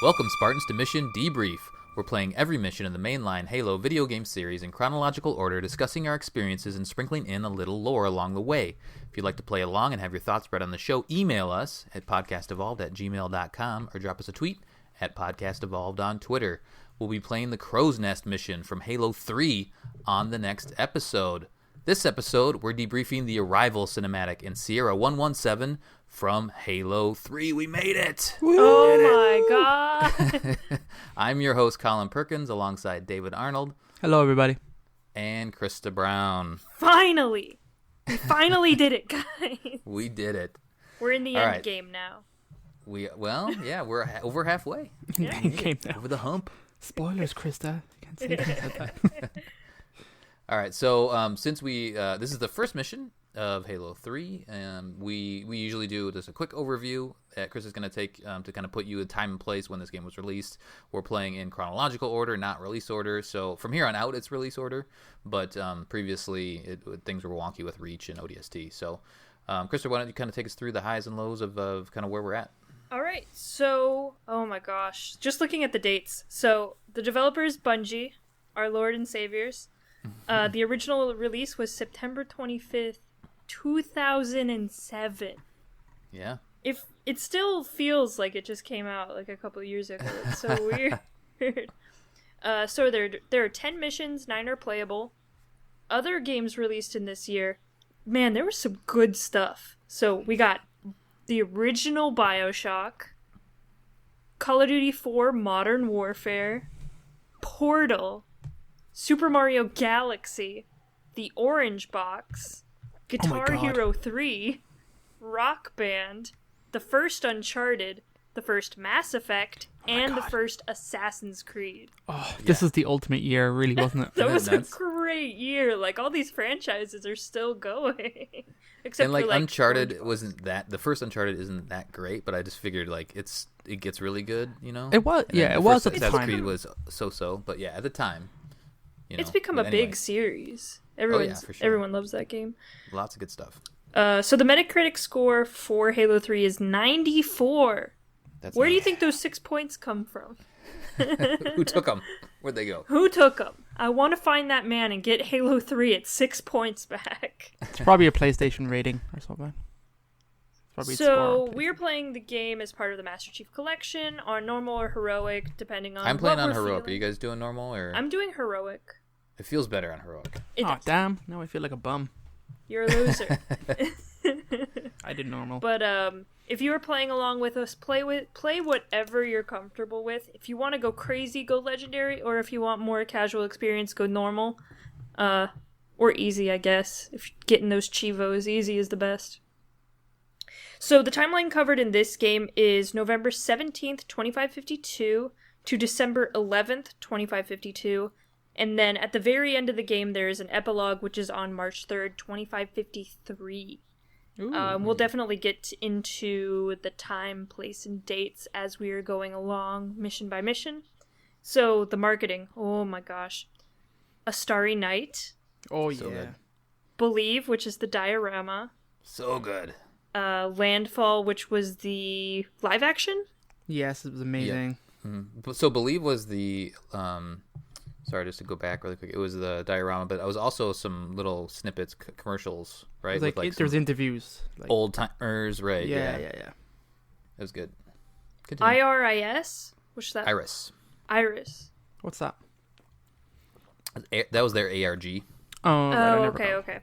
Welcome, Spartans, to Mission Debrief. We're playing every mission in the mainline Halo video game series in chronological order, discussing our experiences and sprinkling in a little lore along the way. If you'd like to play along and have your thoughts read on the show, email us at podcastevolved@gmail.com or drop us a tweet at podcastevolved on Twitter. We'll be playing the Crow's Nest mission from Halo 3 on the next episode. This episode, we're debriefing the Arrival cinematic in Sierra 117 from Halo 3. We made it! Oh my god! I'm your host, Colin Perkins, alongside David Arnold. Hello, everybody. And Krysta Brown. Finally! We finally did it, guys! We did it. We're in the All end right. game now. We're over halfway. Yeah. Game now. Over the hump. Spoilers, Krysta. You can't say things like that. All right, so since we this is the first mission of Halo 3, we usually do just a quick overview that Chris is going to take to kind of put you in time and place when this game was released. We're playing in chronological order, not release order. So from here on out, it's release order. But previously, things were wonky with Reach and ODST. So, Krista, why don't you kind of take us through the highs and lows of kind of where we're at? All right, so, oh my gosh. Just looking at the dates. So, the developers, Bungie, our Lord and Saviors. The original release was September 25th, 2007. Yeah. If it still feels like it just came out like a couple of years ago. It's so weird. So there are 10 missions, 9 are playable. Other games released in this year, man, there was some good stuff. So we got the original BioShock, Call of Duty 4 Modern Warfare, Portal, Super Mario Galaxy, The Orange Box, Guitar Hero 3, Rock Band, the first Uncharted, the first Mass Effect, and the first Assassin's Creed. Oh, this was the ultimate year, really, wasn't it? That was a great year. Like, all these franchises are still going. Except and like, for, like Uncharted wasn't that, the first Uncharted isn't that great, but I just figured like it gets really good, you know? It was, And then yeah, the it was first at the Assassin's time. Creed was so, but yeah, at the time. You know, it's become a but anyway, big series. for sure. Everyone loves that game. Lots of good stuff. So the Metacritic score for Halo 3 is 94. Where do you think those 6 points come from? Who took them? Where'd they go? Who took them? I want to find that man and get Halo 3 at 6 points back. It's probably a PlayStation rating or something. So we're playing the game as part of the Master Chief Collection on normal or heroic, depending on I'm playing what on we're heroic. feeling. Are you guys doing normal or? I'm doing heroic. It feels better on heroic. It Oh, does. damn. Now I feel like a bum. You're a loser. I did normal. But if you are playing along with us, play whatever you're comfortable with. If you want to go crazy, go legendary, or if you want more casual experience, go normal. Or easy, I guess. If getting those chivos, easy is the best. So the timeline covered in this game is November 17th, 2552 to December 11th, 2552. And then at the very end of the game, there is an epilogue, which is on March 3rd, 2553. We'll definitely get into the time, place, and dates as we are going along, mission by mission. So, the marketing. Oh my gosh. A Starry Night. Oh, So yeah. good. Believe, which is the diorama. So good. Landfall, which was the live action. Yes, it was amazing. So Believe was the sorry, just to go back really quick. It was the diorama, but it was also some little snippets, commercials, right? It was like, there's interviews. Like, old timers, right? yeah. It was good. Continue. IRIS? What's that? Iris. Iris. What's that? That was their ARG. Oh, right, I Oh, never okay, got it. okay.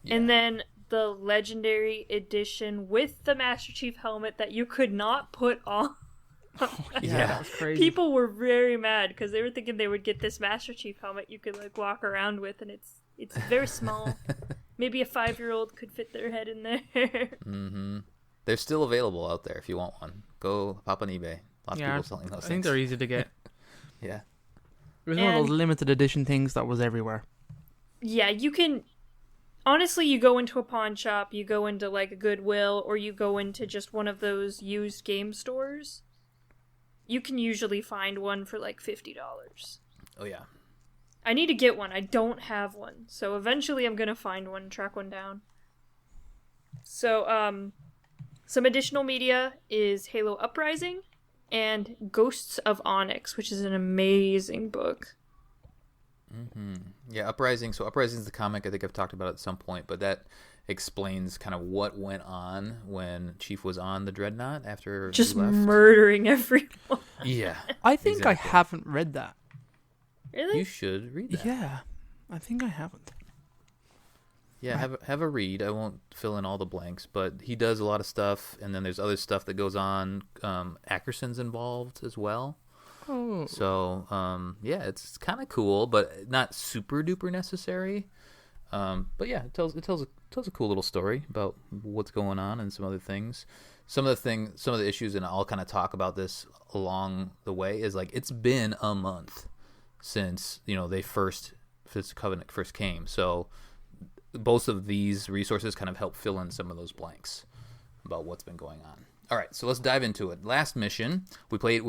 Yeah. And then the Legendary Edition with the Master Chief helmet that you could not put on. Yeah, that was crazy. People were very mad because they were thinking they would get this Master Chief helmet you could like walk around with, and it's very small. Maybe a 5-year-old could fit their head in there. Mm-hmm. They're still available out there if you want one. Go pop on eBay. Lots of people selling those I think things. they're easy to get. Yeah. It was one of those limited edition things that was everywhere. Yeah, you can. Honestly, you go into a pawn shop, you go into like a Goodwill, or you go into just one of those used game stores. You can usually find one for like $50. Oh yeah. I need to get one. I don't have one. So eventually I'm going to find one, track one down. So, some additional media is Halo Uprising, and Ghosts of Onyx, which is an amazing book. Mm-hmm. Yeah, Uprising. So Uprising is the comic. I think I've talked about it at some point, but that explains kind of what went on when Chief was on the Dreadnought after just he left. Murdering everyone. Yeah, I think exactly. I haven't read that. Really? You should read that. Yeah, I think I haven't. Yeah, have a read. I won't fill in all the blanks, but he does a lot of stuff, and then there's other stuff that goes on. Ackerson's involved as well. Oh. So, yeah, it's kind of cool, but not super duper necessary. But yeah, it tells a cool little story about what's going on and some other things. Some of the issues, and I'll kind of talk about this along the way, is like it's been a month since this Covenant first came. So both of these resources kind of help fill in some of those blanks about what's been going on. All right, so let's dive into it. Last mission we played.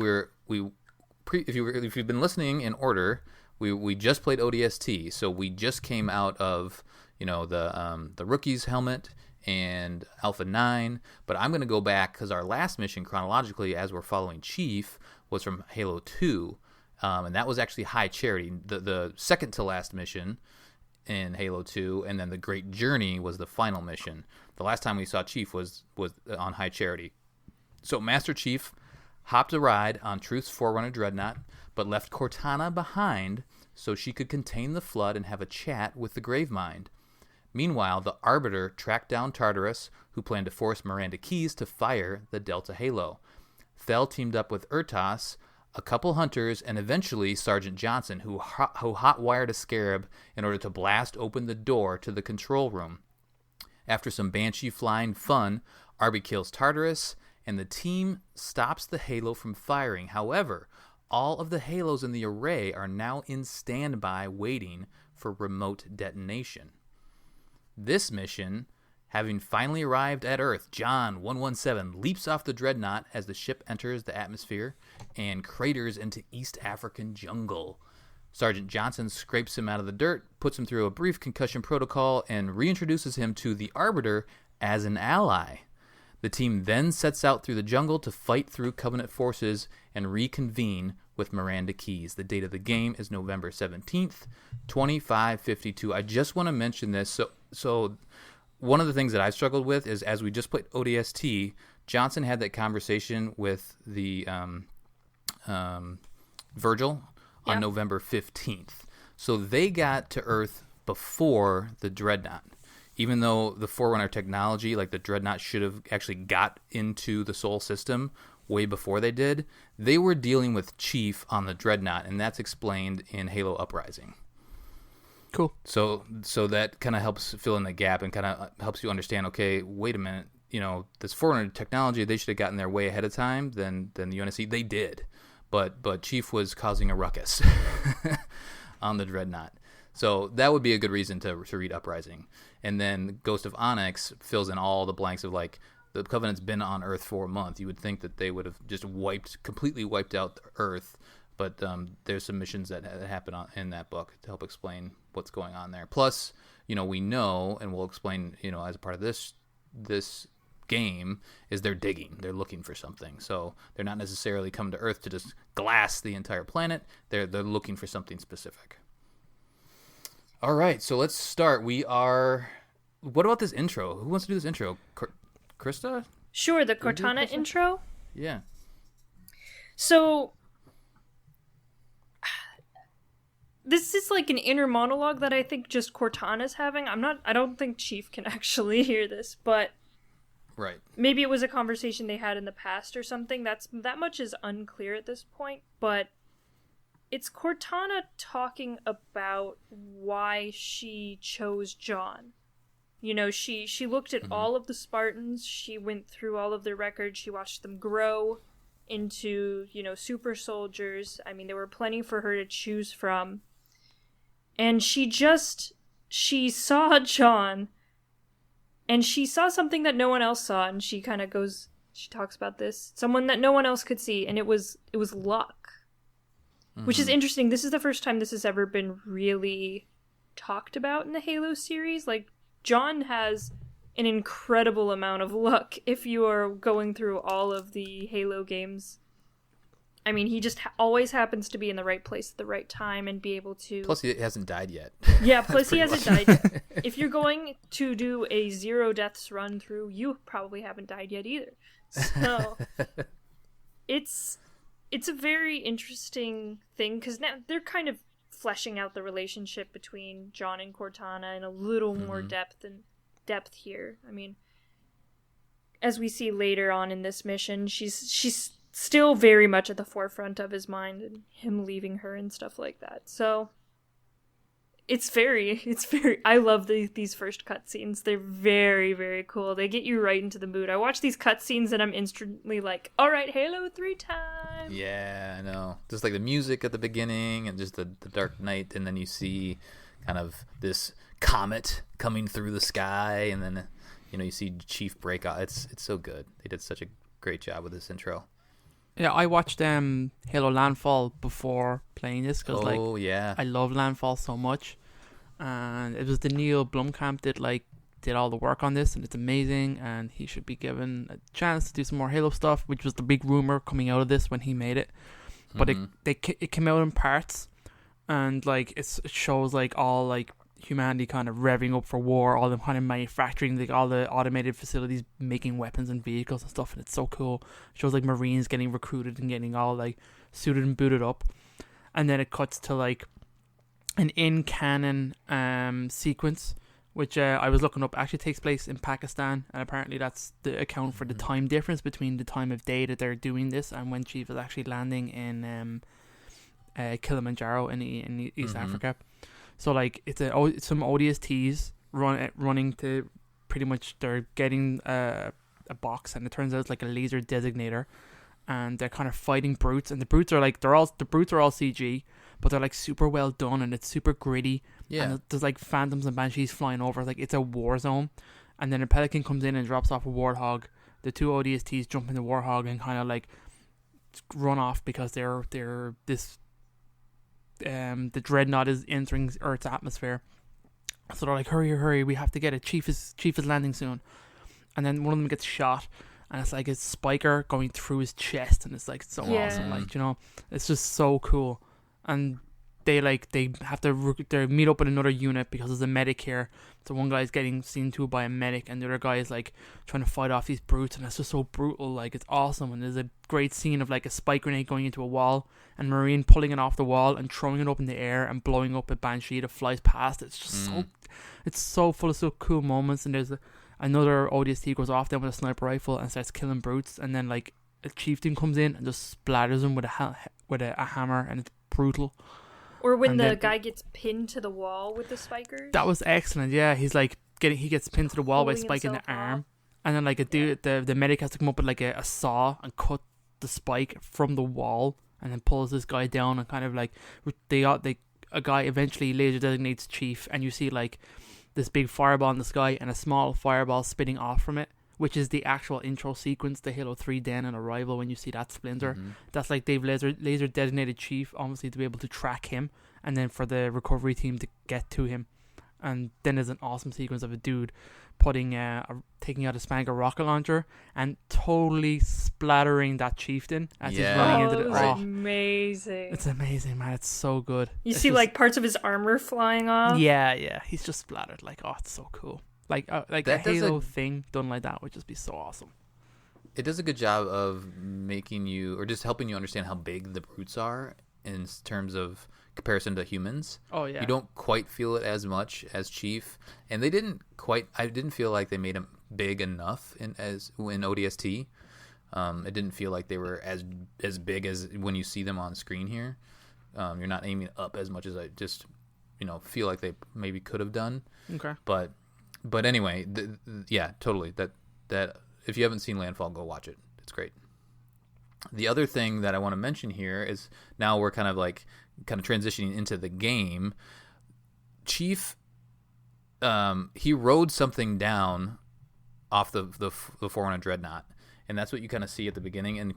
If you've been listening in order, we just played ODST. So we just came out of the rookie's helmet and Alpha 9. But I'm going to go back because our last mission chronologically, as we're following Chief, was from Halo 2, and that was actually High Charity, the second to last mission in Halo 2, and then the Great Journey was the final mission. The last time we saw Chief was on High Charity. So Master Chief hopped a ride on Truth's Forerunner Dreadnought, but left Cortana behind so she could contain the Flood and have a chat with the Gravemind. Meanwhile, the Arbiter tracked down Tartarus, who planned to force Miranda Keyes to fire the Delta Halo. Thel teamed up with Urtas, a couple hunters, and eventually Sergeant Johnson, who hot-wired a Scarab in order to blast open the door to the control room. After some Banshee flying fun, Arby kills Tartarus, and the team stops the Halo from firing. However, all of the Halos in the array are now in standby waiting for remote detonation. This mission, having finally arrived at Earth, John 117 leaps off the Dreadnought as the ship enters the atmosphere and craters into East African jungle. Sergeant Johnson scrapes him out of the dirt, puts him through a brief concussion protocol, and reintroduces him to the Arbiter as an ally. The team then sets out through the jungle to fight through Covenant forces and reconvene with Miranda Keyes. The date of the game is November 17th, 2552. I just want to mention this. So one of the things that I struggled with is, as we just played ODST, Johnson had that conversation with the Virgil on November 15th. So they got to Earth before the Dreadnought. Even though the Forerunner technology, like the Dreadnought, should have actually got into the Sol system way before they did, they were dealing with Chief on the Dreadnought, and that's explained in Halo Uprising. Cool. So that kind of helps fill in the gap and kind of helps you understand, okay, wait a minute, this Forerunner technology, they should have gotten there way ahead of time than the UNSC. They did, but Chief was causing a ruckus on the Dreadnought. So that would be a good reason to read Uprising. And then Ghost of Onyx fills in all the blanks of, like, the Covenant's been on Earth for a month. You would think that they would have just completely wiped out Earth, but there's some missions that happen in that book to help explain what's going on there. Plus, we know, and we'll explain, as a part of this game, is they're digging. They're looking for something. So they're not necessarily coming to Earth to just glass the entire planet. They're looking for something specific. All right, so let's start. What about this intro? Who wants to do this intro? Krysta? Sure, the Cortana intro. Yeah. So this is like an inner monologue that I think just Cortana's having. I don't think Chief can actually hear this, but right. Maybe it was a conversation they had in the past or something. That much is unclear at this point, but it's Cortana talking about why she chose John. She looked at all of the Spartans. She went through all of their records. She watched them grow into, super soldiers. I mean, there were plenty for her to choose from. And she saw John, and she saw something that no one else saw, and she talks about this. Someone that no one else could see, and it was luck. Which is interesting. This is the first time this has ever been really talked about in the Halo series. Like, John has an incredible amount of luck if you are going through all of the Halo games. I mean, he just always happens to be in the right place at the right time and be able to... Plus, he hasn't died yet. Yeah, plus he hasn't died yet. If you're going to do a 0 deaths run through, you probably haven't died yet either. So, it's a very interesting thing, because now they're kind of fleshing out the relationship between John and Cortana in a little more depth here. I mean, as we see later on in this mission, she's still very much at the forefront of his mind, and him leaving her and stuff like that. So it's very I love these first cutscenes. They're very, very cool. They get you right into the mood. I watch these cutscenes and I'm instantly like, all right, Halo 3 time. Yeah, I know. Just like the music at the beginning and just the dark night, and then you see kind of this comet coming through the sky, and then you see Chief break out. It's so good. They did such a great job with this intro. Yeah, I watched Halo Landfall before playing this because I love Landfall so much, and it was the Neil Blomkamp did all the work on this, and it's amazing, and he should be given a chance to do some more Halo stuff, which was the big rumor coming out of this when he made it. But it came out in parts, and it shows all humanity kind of revving up for war, all them kind of manufacturing, all the automated facilities making weapons and vehicles and stuff, and it's so cool. It shows Marines getting recruited and getting all suited and booted up, and then it cuts to an in-canon sequence, which I was looking up, actually takes place in Pakistan, and apparently that's the account for the time difference between the time of day that they're doing this and when Chief is actually landing in Kilimanjaro in East Africa. So it's some ODSTs running to pretty much, they're getting a box, and it turns out it's like a laser designator, and they're kind of fighting brutes, and the brutes are all CG, but they're super well done, and it's super gritty. Yeah. And there's phantoms and banshees flying over. It's a war zone, and then a Pelican comes in and drops off a Warthog. The two ODSTs jump in the Warthog and kind of run off because they're this. The dreadnought is entering Earth's atmosphere, so they're hurry, we have to get it. Chief is landing soon. And then one of them gets shot, and it's a spiker going through his chest, and it's so awesome. It's just so cool. And they have to they meet up with another unit because there's a medic here. So one guy's getting seen to by a medic, and the other guy is trying to fight off these brutes, and it's just so brutal. It's awesome. And there's a great scene of a spike grenade going into a wall, and Marine pulling it off the wall and throwing it up in the air and blowing up a banshee that flies past. It's just so full of so cool moments. And there's another ODST goes off then with a sniper rifle and starts killing brutes, and then a chieftain comes in and just splatters him with a hammer, and it's brutal. Or when the guy gets pinned to the wall with the spikers. That was excellent. Yeah, he's he gets pinned to the wall by spiking the arm, and then the medic has to come up with a saw and cut the spike from the wall, and then pulls this guy down, and kind of a guy eventually laser designates Chief, and you see this big fireball in the sky and a small fireball spitting off from it, which is the actual intro sequence to Halo 3 Den and Arrival. When you see that splinter, that's they've laser designated Chief, obviously, to be able to track him, and then for the recovery team to get to him. And then there's an awesome sequence of a dude taking out a Spanker rocket launcher and totally splattering that chieftain as he's running into the... Amazing. It's amazing, man. It's so good. You see parts of his armor flying off. Yeah. He's just splattered. It's so cool. A Halo thing done like that would just be so awesome. It does a good job of making you, or just helping you understand how big the brutes are in terms of comparison to humans. Oh yeah. You don't quite feel it as much as Chief, and I didn't feel like they made him big enough in ODST. It didn't feel like they were as big as when you see them on screen here. You're not aiming up as much as I just feel like they maybe could have done. Okay. But anyway, yeah, totally. That if you haven't seen Landfall, go watch it. It's great. The other thing that I want to mention here is now we're kind of transitioning into the game. Chief, he rode something down off the Forerunner Dreadnought, and that's what you kind of see at the beginning. And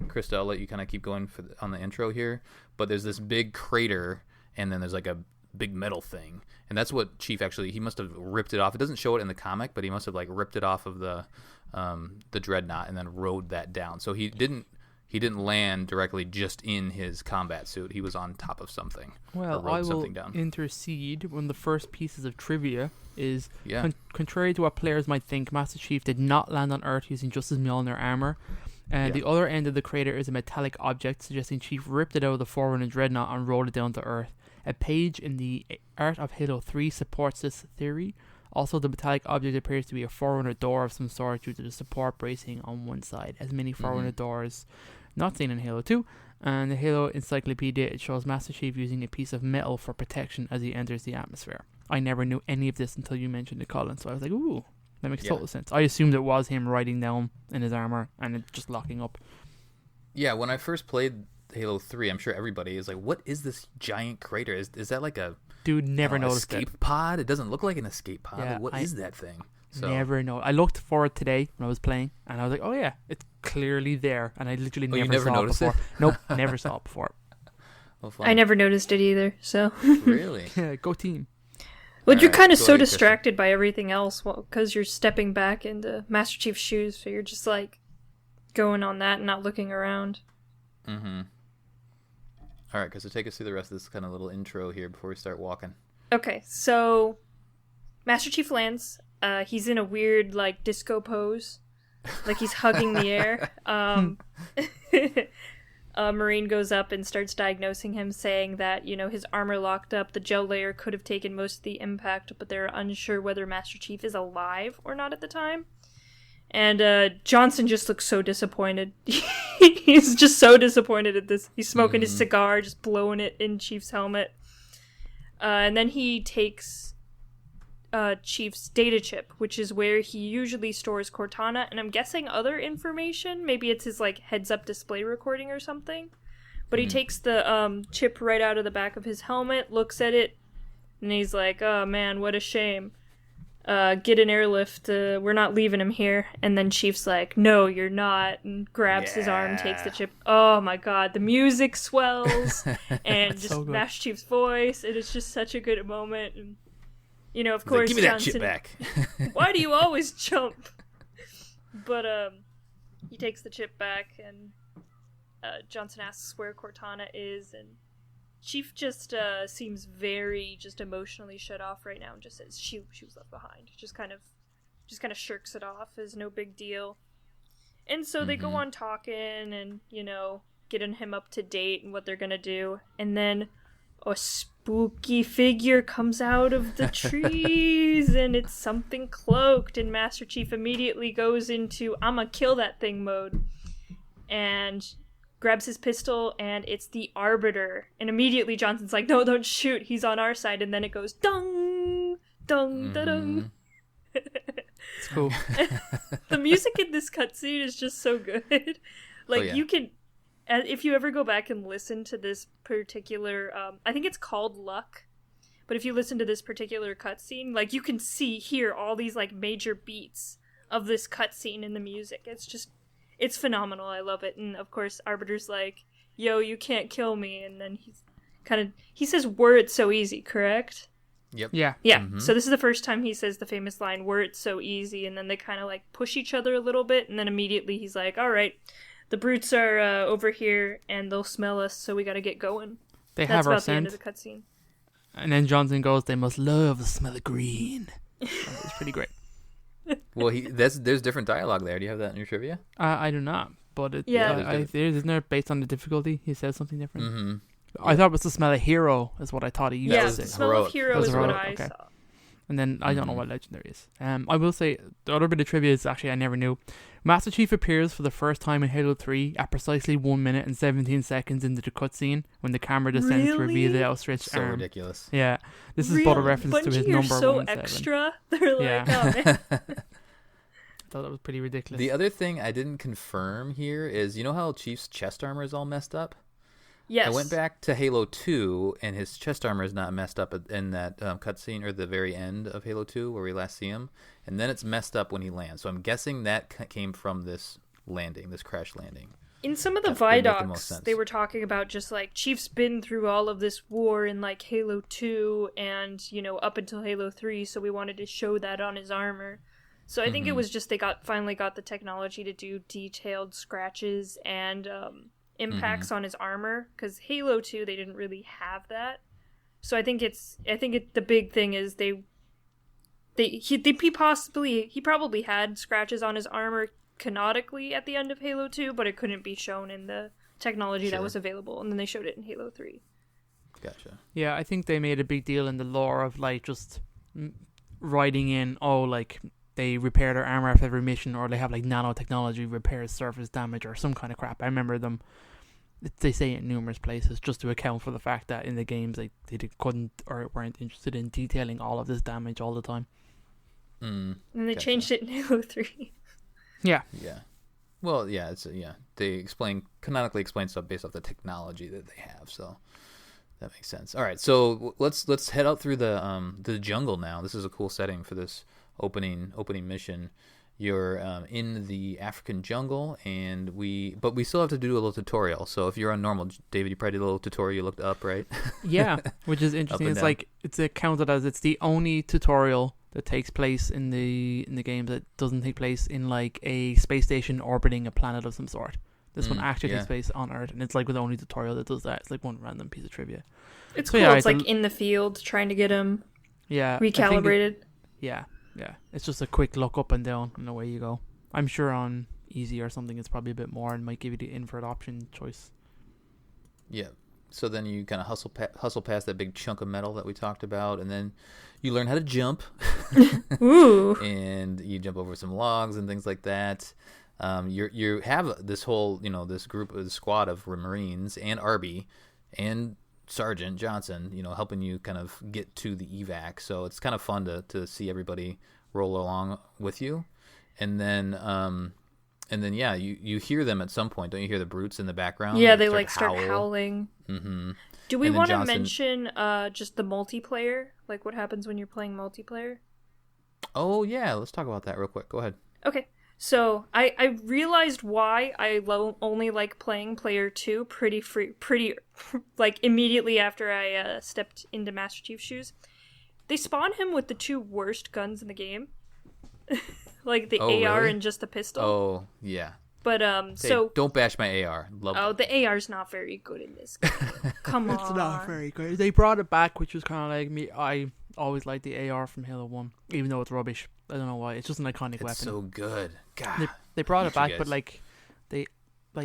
Krysta, I'll let you kind of keep going on the intro here. But there's this big crater, and then there's a big metal thing, and that's what Chief he must have ripped it off. It doesn't show it in the comic, but he must have ripped it off of the Dreadnought and then rode that down. So he he didn't land directly just in his combat suit. He was on top of something. Well, I will intercede. One of the first pieces of trivia is, contrary to what players might think, Master Chief did not land on Earth using just his Mjolnir armor. The other end of the crater is a metallic object, suggesting Chief ripped it out of the Forerunner Dreadnought and rolled it down to Earth. A page in the Art of Halo 3 supports this theory. Also, the metallic object appears to be a Forerunner door of some sort due to the support bracing on one side, as many Forerunner doors not seen in Halo 2. And the Halo Encyclopedia, it shows Master Chief using a piece of metal for protection as he enters the atmosphere. I never knew any of this until you mentioned it, Colin, so I was like, ooh, that makes total sense. I assumed it was him riding down in his armor and it just locking up. Yeah, when I first played Halo 3, I'm sure everybody is like, what is this giant crater? Is that like a... Dude, never noticed escape pod? It doesn't look like an escape pod. Yeah, what is that thing? Never know. I looked for it today when I was playing, and I was like, "Oh yeah, it's clearly there." And I literally never saw it before. Nope, never saw it before. Well, I never noticed it either. So really, yeah, go team. Well, you're kind of so distracted by everything else, because you're stepping back into Master Chief's shoes, so you're just like going on that and not looking around. Mm-hmm. All right, Krysta, take us through the rest of this kind of little intro here before we start walking. Okay, so Master Chief lands. He's in a weird, like, disco pose. Like, he's hugging the air. Marine goes up and starts diagnosing him, saying that, his armor locked up. The gel layer could have taken most of the impact, but they're unsure whether Master Chief is alive or not at the time. And Johnson just looks so disappointed. He's just so disappointed at this. He's smoking his cigar, just blowing it in Chief's helmet. And then he takes Chief's data chip, which is where he usually stores Cortana, and I'm guessing other information. Maybe it's his, like, heads-up display recording or something. But he takes the chip right out of the back of his helmet, looks at it, and he's like, oh man, what a shame. Get an airlift, we're not leaving him here. And then Chief's like, no, you're not, and grabs his arm, takes the chip. Oh my god, the music swells, and just so Master Chief's voice, it is just such a good moment. And, of course, give me that chip back. Why do you always jump? But he takes the chip back, and Johnson asks where Cortana is, and Chief just seems very just emotionally shut off right now, and just says she was left behind. Just kind of shirks it off as no big deal. And so they go on talking and, getting him up to date and what they're gonna do. And then a spooky figure comes out of the trees, and it's something cloaked, and Master Chief immediately goes into I'ma kill that thing mode. And grabs his pistol, and it's the Arbiter. And immediately Johnson's like, no, don't shoot, he's on our side. And then it goes, dung, dung, da-dung. It's cool. The music in this cutscene is just so good. Like, you can, if you ever go back and listen to this particular, I think it's called Luck, but if you listen to this particular cutscene, like, you can hear all these, like, major beats of this cutscene in the music. It's phenomenal. I love it. And of course, Arbiter's like, yo, you can't kill me. And then he says, were it so easy, correct? Yep. Yeah. Yeah. Mm-hmm. So this is the first time he says the famous line, were it so easy. And then they kind of like push each other a little bit. And then immediately he's like, all right, the brutes are over here and they'll smell us. So we got to get going. That's have our about scent. The end of the cutscene. And then Johnson goes, they must love the smell of green. It's pretty great. Well, there's different dialogue there. Do you have that in your trivia? I do not, but isn't there based on the difficulty? He says something different. Mm-hmm. I thought it was the smell of hero is what I thought he used. Yeah, to say. the smell of hero is what I saw. And then I don't know what legendary is. I will say the other bit of trivia is actually I never knew. Master Chief appears for the first time in Halo 3 at precisely 1 minute and 17 seconds into the cutscene when the camera descends to reveal the outstretched arm. So ridiculous. Yeah, this is but a reference to his number so 17. extra. They're like, oh man. I thought that was pretty ridiculous. The other thing I didn't confirm here is, you know how Chief's chest armor is all messed up? Yes. I went back to Halo 2, and his chest armor is not messed up in that cutscene or the very end of Halo 2 where we last see him. And then it's messed up when he lands. So I'm guessing that came from this landing, this crash landing. In some of the Vidocs, they were talking about just like Chief's been through all of this war in like Halo 2 and, up until Halo 3, so we wanted to show that on his armor. So I think it was just they finally got the technology to do detailed scratches and impacts on his armor, because Halo 2 they didn't really have that. So I think the big thing is he probably had scratches on his armor canonically at the end of Halo 2, but it couldn't be shown in the technology that was available, and then they showed it in Halo 3. Gotcha. Yeah, I think they made a big deal in the lore of like just writing in, like they repair their armor after every mission, or they have like nanotechnology repairs surface damage or some kind of crap. I remember they say it in numerous places just to account for the fact that in the games they couldn't or weren't interested in detailing all of this damage all the time. And they changed it in Halo 3. Yeah. Yeah. Well, yeah, they canonically explain stuff based off the technology that they have, so that makes sense. All right, so let's head out through the jungle now. This is a cool setting for this opening mission. You're in the African jungle, but we still have to do a little tutorial. So if you're on normal, David, you probably did a little tutorial. You looked up, right? Yeah, which is interesting. It's like it's counted as it's the only tutorial that takes place in the games that doesn't take place in like a space station orbiting a planet of some sort. This one actually takes place on Earth, and it's like the only tutorial that does that. It's like one random piece of trivia. It's cool. Yeah, it's like in the field trying to get him recalibrated. Yeah. It's just a quick look up and down, and away you go. I'm sure on easy or something it's probably a bit more and might give you the invert option choice. Yeah. So then you kind of hustle past that big chunk of metal that we talked about, and then you learn how to jump. Ooh. And you jump over some logs and things like that. You have this whole, this squad of Marines and Arby and Sergeant Johnson, helping you kind of get to the evac. So it's kind of fun to see everybody roll along with you. And then you hear them at some point. Don't you hear the brutes in the background? Yeah, they start howling. Mm-hmm. Do we want to mention just the multiplayer? Like what happens when you're playing multiplayer? Oh, yeah. Let's talk about that real quick. Go ahead. Okay. So I realized why I only like playing player 2 pretty like immediately after I stepped into Master Chief's shoes. They spawn him with the 2 worst guns in the game. Like the AR really? And just the pistol. Oh, yeah. But so don't bash my AR. The AR's not very good in this game. Come on. It's not very good. They brought it back, which was kind of like me. I always liked the AR from Halo 1, even though it's rubbish. I don't know why. It's just an iconic weapon. It's so good. God. They brought it back, but they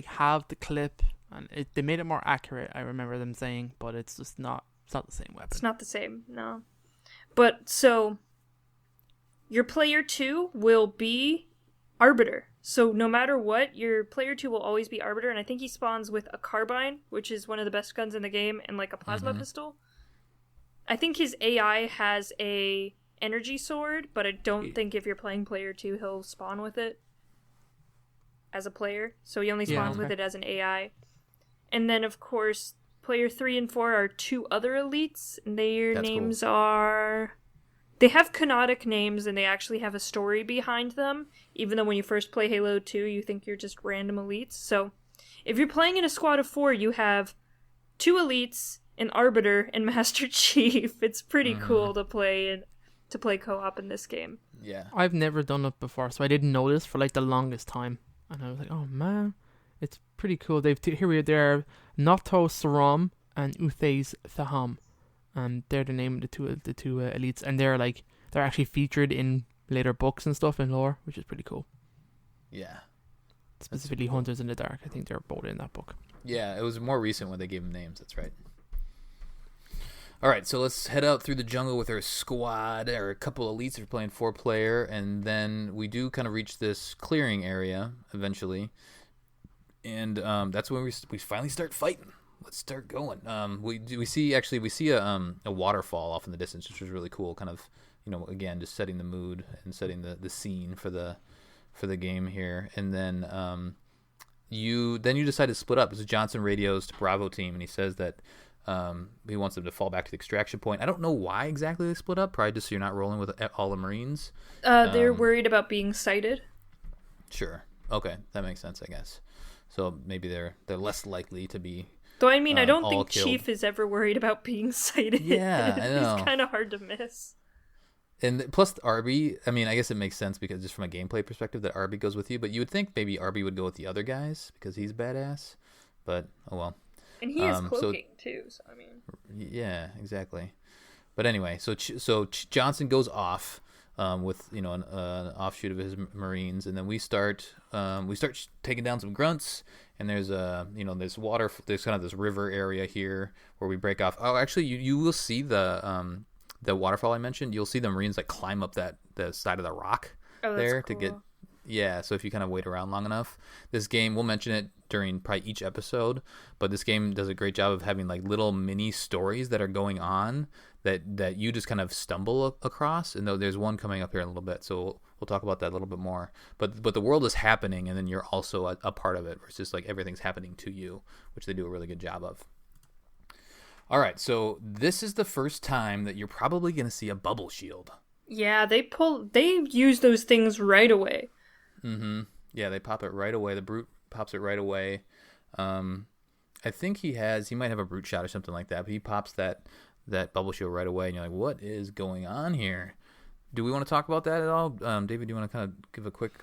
have the clip and they made it more accurate. I remember them saying, but it's just not. It's not the same weapon. It's not the same. No. But so your player 2 will be Arbiter. So no matter what, your player 2 will always be Arbiter, and I think he spawns with a carbine, which is one of the best guns in the game, and like a plasma pistol. I think his AI has a energy sword, but I don't think if you're playing player 2 he'll spawn with it as a player. So he only spawns with it as an AI. And then of course player 3 and 4 are 2 other elites, and their names are... They have canonic names, and they actually have a story behind them, even though when you first play Halo 2, you think you're just random elites. So, if you're playing in a squad of 4, you have 2 elites, an Arbiter, and Master Chief. It's pretty cool to play co-op in this game. Yeah. I've never done it before, so I didn't know this for like the longest time. And I was like, oh man, it's pretty cool. They're Nato Saram and Uthes Thaham. And they're the name of the two elites, and they're actually featured in later books and stuff in lore, which is pretty cool. Yeah, specifically Hunters in the Dark. I think they're both in that book. Yeah, it was more recent when they gave them names. That's right. All right, so let's head out through the jungle with our squad, or a couple elites if you're playing 4-player, and then we do kind of reach this clearing area eventually, and that's when we finally start fighting. Let's start going. We see a waterfall off in the distance, which was really cool. Kind of, again, just setting the mood and setting the scene for the game here. And then you decide to split up. So Johnson radios to Bravo team, and he says that he wants them to fall back to the extraction point. I don't know why exactly they split up. Probably just so you're not rolling with all the Marines. They're worried about being sighted. Sure. Okay, that makes sense, I guess. So maybe they're less likely to be. Though, I mean, I don't think killed. Chief is ever worried about being sighted. Yeah, I know. He's kind of hard to miss. And plus Arby, I mean, I guess it makes sense because just from a gameplay perspective that Arby goes with you, but you would think maybe Arby would go with the other guys because he's badass. But oh well. And he has cloaking too, so I mean. Yeah, exactly. But anyway, so Johnson goes off with an offshoot of his Marines, and then we start taking down some grunts. And there's there's water, there's kind of this river area here where we break off. Oh, actually, you will see the waterfall I mentioned. You'll see the Marines like climb up the side of the rock there cool. to get. Yeah, so if you kind of wait around long enough, this game, we'll mention it during probably each episode, but this game does a great job of having like little mini stories that are going on that you just kind of stumble across. And there's one coming up here in a little bit, so we'll talk about that a little bit more. But the world is happening, and then you're also a part of it versus like everything's happening to you, which they do a really good job of. All right, so this is the first time that you're probably going to see a bubble shield. Yeah, they use those things right away. Mm-hmm. Yeah, they pop it right away. The brute pops it right away. I think he might have a brute shot or something like that, but he pops that bubble shield right away, and you're like, what is going on here? Do we want to talk about that at all? David, do you want to kind of give a quick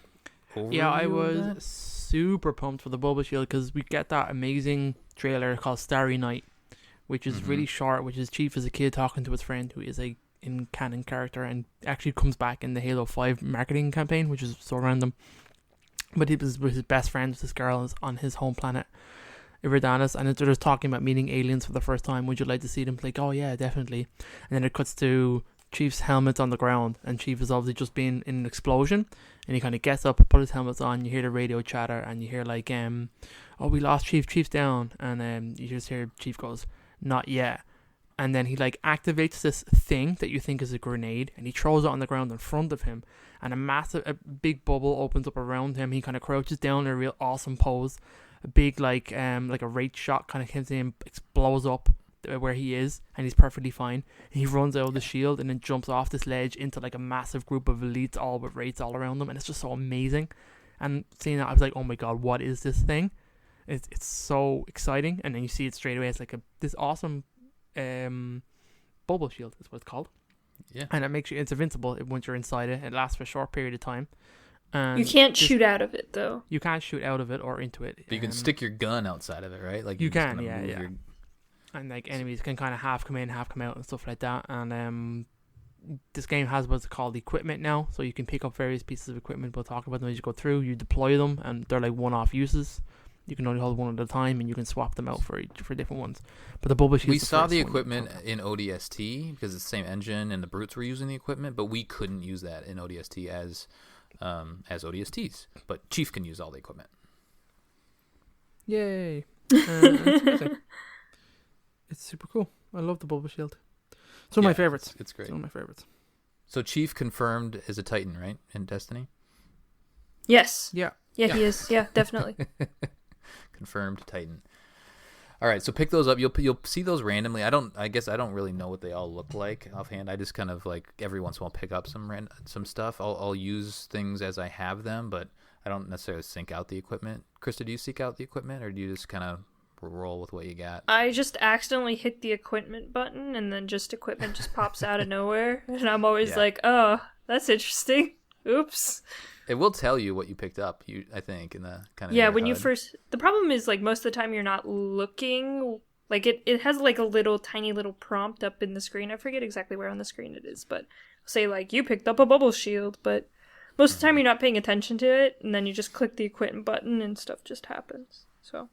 overview? Yeah, I was super pumped for the bubble shield because we get that amazing trailer called Starry Night, which is really short, which is Chief as a kid talking to his friend who is a in-canon character and actually comes back in the Halo 5 marketing campaign, which is so random. But he was with his best friend, this girl, on his home planet, Iridanus, and they're just talking about meeting aliens for the first time. Would you like to see them? Like, oh yeah, definitely. And then it cuts to Chief's helmet on the ground, and Chief is obviously just been in an explosion, and he kind of gets up, put his helmet on, you hear the radio chatter, and you hear like, oh, we lost Chief's down, and you just hear Chief goes, not yet. And then he like activates this thing that you think is a grenade, and he throws it on the ground in front of him, and a big bubble opens up around him. He kind of crouches down in a real awesome pose. A big like a rate shot kind of hits him, explodes up where he is, and he's perfectly fine. And he runs out of the shield and then jumps off this ledge into like a massive group of elites, all with rates all around them, and it's just so amazing. And seeing that, I was like, oh my god, what is this thing? It's so exciting. And then you see it straight away. It's like this awesome bubble shield is what it's called. Yeah. And it makes you, it's invincible once you're inside it. It lasts for a short period of time. And you can't shoot out of it though. You can't shoot out of it or into it. But you can stick your gun outside of it, right? Like you can, yeah. And like enemies can kind of half come in, half come out, and stuff like that. And this game has what's called equipment now, so you can pick up various pieces of equipment. We'll talk about them as you go through. You deploy them, and they're like one-off uses. You can only hold one at a time, and you can swap them out for different ones. But the bubble shield. We saw the equipment in ODST because it's the same engine, and the brutes were using the equipment, but we couldn't use that in ODST as ODSTs. But Chief can use all the equipment. Yay! It's amazing. It's super cool. I love the bubble shield. It's one of my favorites. It's great. It's one of my favorites. So Chief confirmed is a Titan, right, in Destiny? Yes. Yeah. Yeah, he is. Yeah, definitely. Confirmed Titan. All right, so pick those up. You'll see those randomly. I guess I don't really know what they all look like offhand. I just kind of like every once in a while pick up some stuff. I'll use things as I have them, but I don't necessarily sync out the equipment. Krysta, do you seek out the equipment, or do you just kind of roll with what you got? I just accidentally hit the equipment button, and then equipment just pops out of nowhere, and I'm always like, oh, that's interesting. Oops. It will tell you what you picked up, I think, in the kind of when you first. The problem is like most of the time you're not looking. Like it has like a tiny little prompt up in the screen. I forget exactly where on the screen it is, but say like you picked up a bubble shield, but most of the time you're not paying attention to it, and then you just click the equipment button and stuff just happens. So.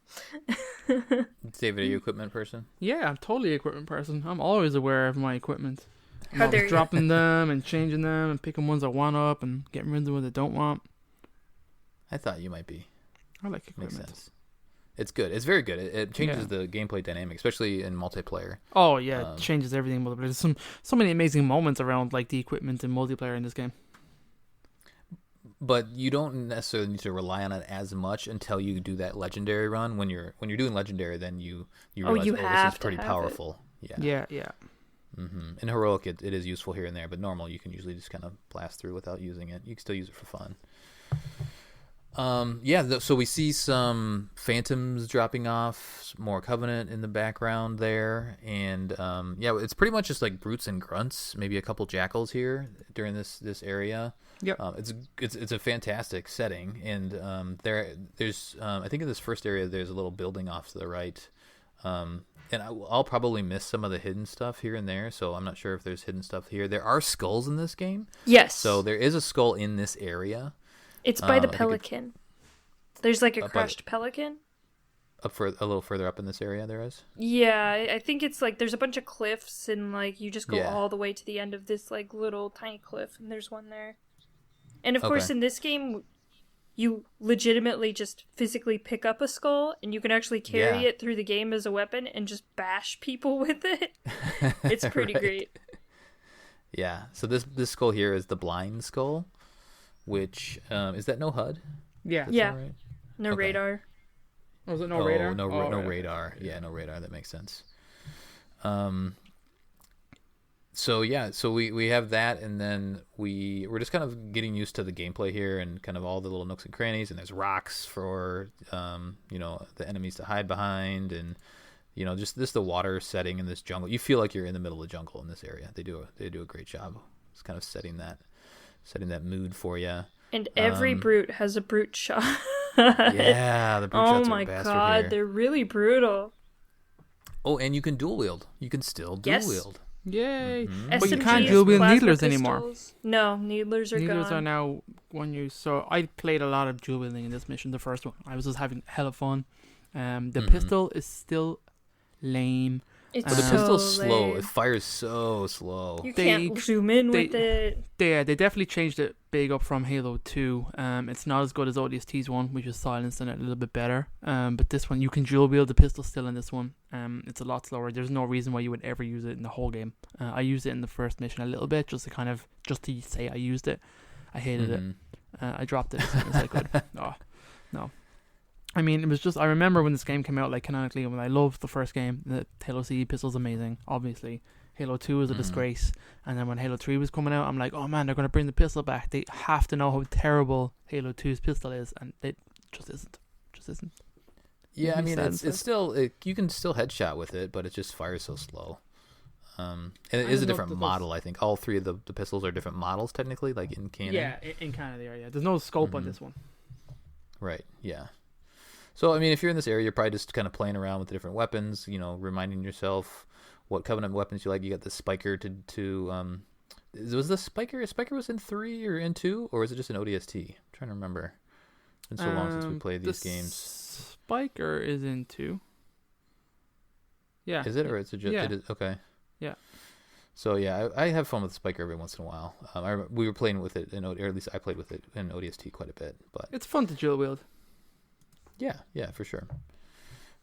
David, are you an equipment person? Yeah, I'm totally an equipment person. I'm always aware of my equipment. I'm How always dropping them and changing them and picking ones I want up and getting rid of the ones I don't want. I thought you might be. I like equipment. Makes sense. It's good. It's very good. It changes the gameplay dynamic, especially in multiplayer. Oh yeah, it changes everything. There's so many amazing moments around like the equipment and multiplayer in this game. But you don't necessarily need to rely on it as much until you do that legendary run. When you're doing legendary, then you realize, this is pretty powerful. Yeah. Mm-hmm. In heroic, it is useful here and there, but normal, you can usually just kind of blast through without using it. You can still use it for fun. So we see some phantoms dropping off, more Covenant in the background there, and it's pretty much just like brutes and grunts, maybe a couple jackals here during this area. Yep. It's a fantastic setting, and there's I think in this first area there's a little building off to the right, and I'll probably miss some of the hidden stuff here and there, so I'm not sure if there's hidden stuff here. There are skulls in this game. Yes. So there is a skull in this area. It's by the pelican. There's like a crushed pelican. A little further up in this area there is? Yeah, I think it's like there's a bunch of cliffs and like you just go all the way to the end of this like little tiny cliff and there's one there. And of course in this game you legitimately just physically pick up a skull and you can actually carry it through the game as a weapon and just bash people with it. It's pretty great. Yeah. So this skull here is the blind skull, which is that no HUD? Yeah. Yeah. Right? No radar. Was it no radar? No radar. Yeah, no radar. That makes sense. So we have that, and then we're just kind of getting used to the gameplay here, and kind of all the little nooks and crannies, and there's rocks for the enemies to hide behind, and just the water setting in this jungle. You feel like you're in the middle of the jungle in this area. They do a great job. It's kind of setting that mood for you. And every brute has a brute shot. Yeah, the brute shots are a bastard. Oh my god, here. They're really brutal. Oh, and you can dual wield. You can still dual wield. Yay! Mm-hmm. But you can't dual wield needlers anymore. No, needlers are gone. Needlers are now one use. So I played a lot of dual wielding in this mission, the first one. I was just having hella fun. The pistol is still lame. It's the pistol's lame. slow. It fires so slow. You can't zoom in with it. They definitely changed it big up from Halo 2. It's not as good as ODST's one, which is silenced and a little bit better. But this one, you can dual wield the pistol still in this one. It's a lot slower. There's no reason why you would ever use it in the whole game. I used it in the first mission a little bit, just to say I used it. I hated it. I dropped it as soon as I could. Oh, no. I mean, it was just, I remember when this game came out, like, canonically, when I loved the first game, the Halo CE pistol's amazing, obviously. Halo 2 was a disgrace, and then when Halo 3 was coming out, I'm like, oh man, they're going to bring the pistol back. They have to know how terrible Halo 2's pistol is, and it just isn't. Yeah, I mean, it's still, you can still headshot with it, but it just fires so slow. And it is a different model, I think. All three of the pistols are different models, technically, like in canon. Yeah, in canon they are, yeah. There's no scope on this one. Right, yeah. So, I mean, if you're in this area, you're probably just kind of playing around with the different weapons, reminding yourself what Covenant weapons you like. You got the Spiker was the Spiker? A Spiker was in 3 or in 2? Or was it just an ODST? I'm trying to remember. It's been so long since we played these games. Spiker is in 2. Yeah. Is it? Or is it just... Yeah. It is, okay. Yeah. So, yeah, I have fun with Spiker every once in a while. We were playing with it, or at least I played with it in ODST quite a bit. But it's fun to dual wield. Yeah, for sure.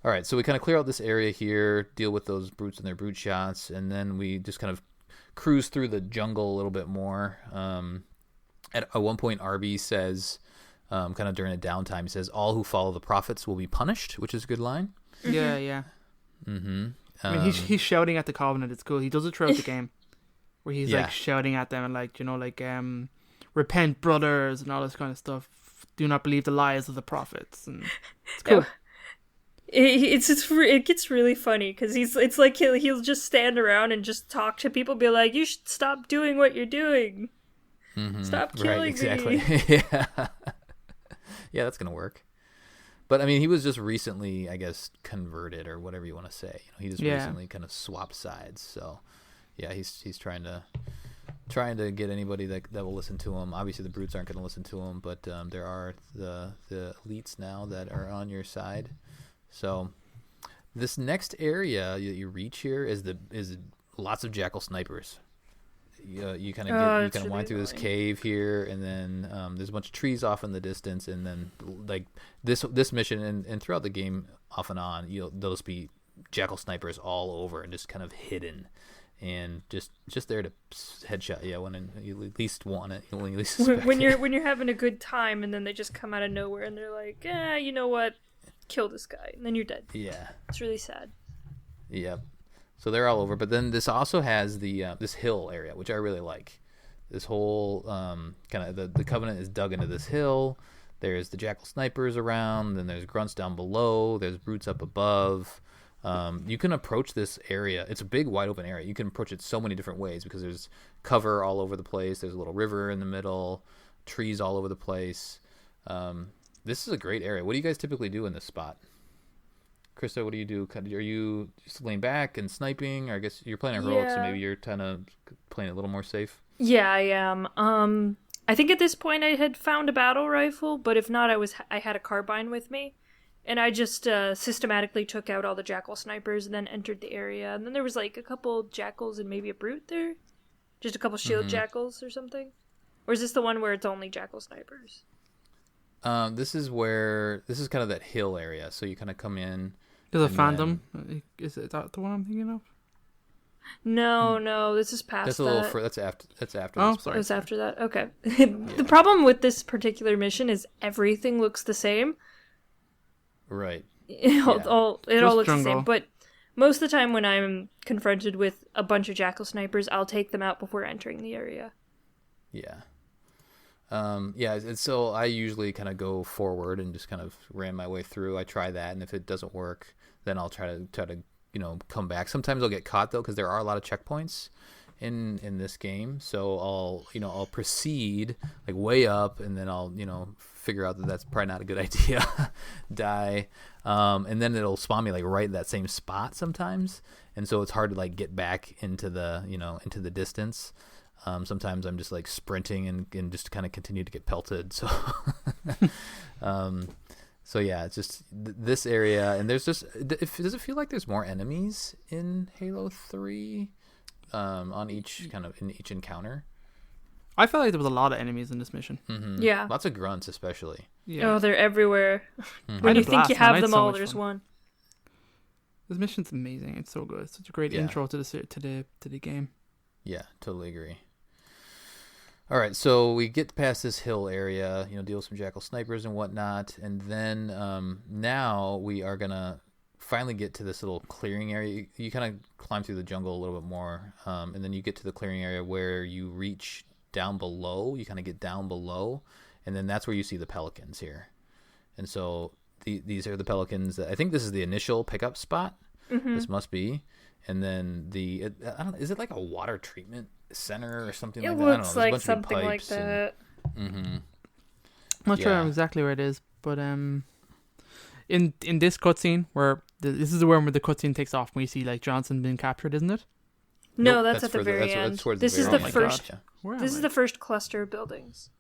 All right, so we kind of clear out this area here, deal with those brutes and their brute shots, and then we just kind of cruise through the jungle a little bit more. At one point, RB says, kind of during a downtime, he says, "All who follow the prophets will be punished," which is a good line. Yeah. Mm-hmm. I mean, he's shouting at the Covenant. It's cool. He does it throughout the game, where he's like shouting at them and like repent, brothers, and all this kind of stuff. Do not believe the lies of the prophets, and it's cool. It gets really funny because it's like he'll just stand around and just talk to people, be like, "You should stop doing what you're doing. Stop killing me." Yeah, that's gonna work. But I mean, he was just recently, I guess, converted or whatever you want to say. He just recently kind of swapped sides. So yeah, he's trying to get anybody that will listen to him. Obviously, the brutes aren't going to listen to him, but there are the elites now that are on your side. So this next area you reach here is lots of jackal snipers. You kind of wind through this cave here, and then there's a bunch of trees off in the distance, and then like this mission and throughout the game off and on, those be jackal snipers all over and just kind of hidden. And just there to headshot you when you least want it. You least suspect when you're having a good time, and then they just come out of nowhere, and they're like, you know what? Kill this guy, and then you're dead. Yeah, it's really sad. Yeah, so they're all over. But then this also has the this hill area, which I really like. This whole kind of the Covenant is dug into this hill. there's the jackal snipers around, then there's grunts down below, there's brutes up above. You can approach this area. It's a big, wide open area. You can approach it so many different ways because there's cover all over the place. There's a little river in the middle, trees all over the place. This is a great area. What do you guys typically do in this spot? Krysta, what do you do? Are you just laying back and sniping? Or I guess you're playing a heroic, so maybe you're kind of playing a little more safe. Yeah, I am. I think at this point I had found a battle rifle, but if not, I had a carbine with me, and I just systematically took out all the jackal snipers and then entered the area. And then there was like a couple jackals and maybe a brute there, just a couple shield jackals or something. Or is this the one where it's only jackal snipers? This is kind of that hill area. So you kind of come in. There's a phantom. Is it that the one I'm thinking of? No, this is past that. That's after. Oh, this sorry. It was after that. Okay. The problem with this particular mission is everything looks the same. Right. It all looks the jungle. same, but most of the time when I'm confronted with a bunch of jackal snipers, I'll take them out before entering the area. Yeah. And so I usually kind of go forward and just kind of ram my way through. I try that, and if it doesn't work, then I'll try to come back. Sometimes I'll get caught though, because there are a lot of checkpoints in this game. So I'll proceed like way up, and then I'll figure out that that's probably not a good idea. Die, and then it'll spawn me like right in that same spot sometimes, and so it's hard to like get back into the into the distance. Sometimes I'm just like sprinting and just kind of continue to get pelted. So, so yeah, it's just this area, and there's just. Does it feel like there's more enemies in Halo 3, in each encounter? I felt like there was a lot of enemies in this mission. Mm-hmm. Yeah, lots of grunts especially. Yeah. Oh, they're everywhere. Mm-hmm. When you think you have them all, there's one. This mission's amazing. It's so good. It's such a great intro to the game. Yeah, totally agree. All right, so we get past this hill area, deal with some jackal snipers and whatnot, and then now we are gonna finally get to this little clearing area. You kind of climb through the jungle a little bit more, and then you get to the clearing area where you reach down below. You kind of get down below, and then that's where you see the pelicans here. And so these are the pelicans. I think this is the initial pickup spot. Mm-hmm. This must be, and then is it like a water treatment center or something like that? It looks like something like that. I'm not sure exactly where it is, but in this cutscene where this is the one where the cutscene takes off, when you see like Johnson being captured, isn't it? No, nope, that's at the very end. This is the first. This is the first cluster of buildings.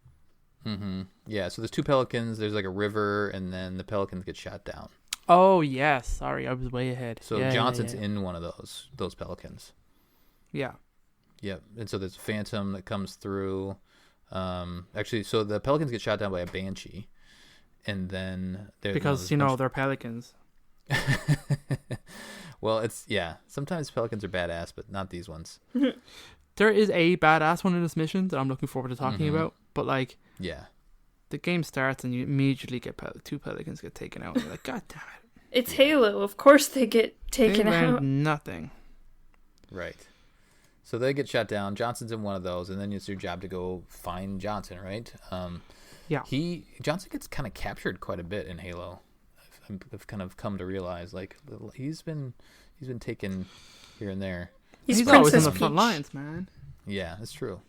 Mm-hmm. Yeah. So there's two pelicans. There's like a river, and then the pelicans get shot down. Oh yes, sorry, I was way ahead. So Johnson's in one of those pelicans. Yeah. Yep. And so there's a phantom that comes through. Actually, so the pelicans get shot down by a banshee, and then because they're pelicans. Well, sometimes pelicans are badass, but not these ones. There is a badass one in this mission that I'm looking forward to talking about, but the game starts and you immediately get two pelicans get taken out. And you're like, God damn it! It's Halo, of course they get taken out. Nothing. Right. So they get shot down. Johnson's in one of those, and then it's your job to go find Johnson, right? Johnson gets kind of captured quite a bit in Halo. I've kind of come to realize, like, he's been taken here and there. He's always in the front lines, man. Yeah, that's true.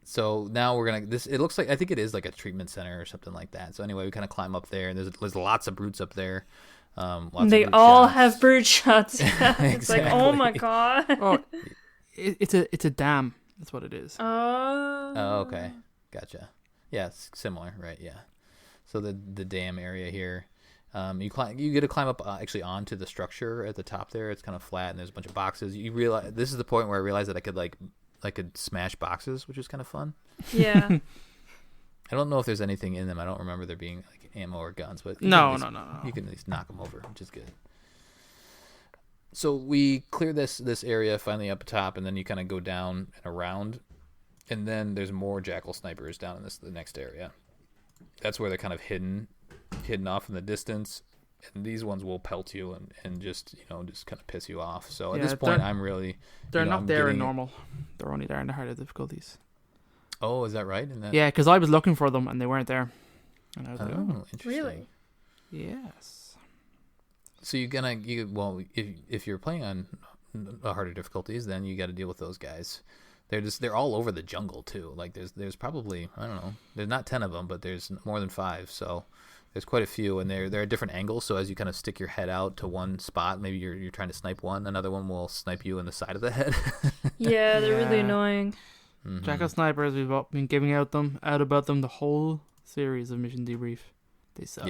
So now we're gonna. It looks like, I think it is like a treatment center or something like that. So anyway, we kind of climb up there, and there's lots of brutes up there. They all have brute shots. It's Exactly. like, oh my god. Oh, it's a dam. That's what it is. Oh, okay, gotcha. Yeah, it's similar, right? Yeah. So the dam area here, you get to climb up actually onto the structure at the top there. It's kind of flat, and there's a bunch of boxes. You realize this is the point where I realized that I could smash boxes, which is kind of fun. Yeah. I don't know if there's anything in them. I don't remember there being like ammo or guns, but no. You can at least knock them over, which is good. So we clear this area finally up top, and then you kind of go down and around, and then there's more jackal snipers down in the next area. That's where they're kind of hidden off in the distance, and these ones will pelt you and just kind of piss you off. So at this point, I'm really they're not there in normal. They're only there in the harder difficulties. Oh, is that right? Yeah, because I was looking for them and they weren't there. And I was like, oh, interesting. Really? Yes. So if you're playing on harder difficulties, then you got to deal with those guys. They're all over the jungle too. Like there's probably, I don't know, there's not 10 of them, but there's more than 5. So there's quite a few, and they're at different angles. So as you kind of stick your head out to one spot, maybe you're trying to snipe one, another one will snipe you in the side of the head. Yeah, they're really annoying. Mm-hmm. Jackal snipers, we've been giving out about them the whole series of Mission Debrief. They suck.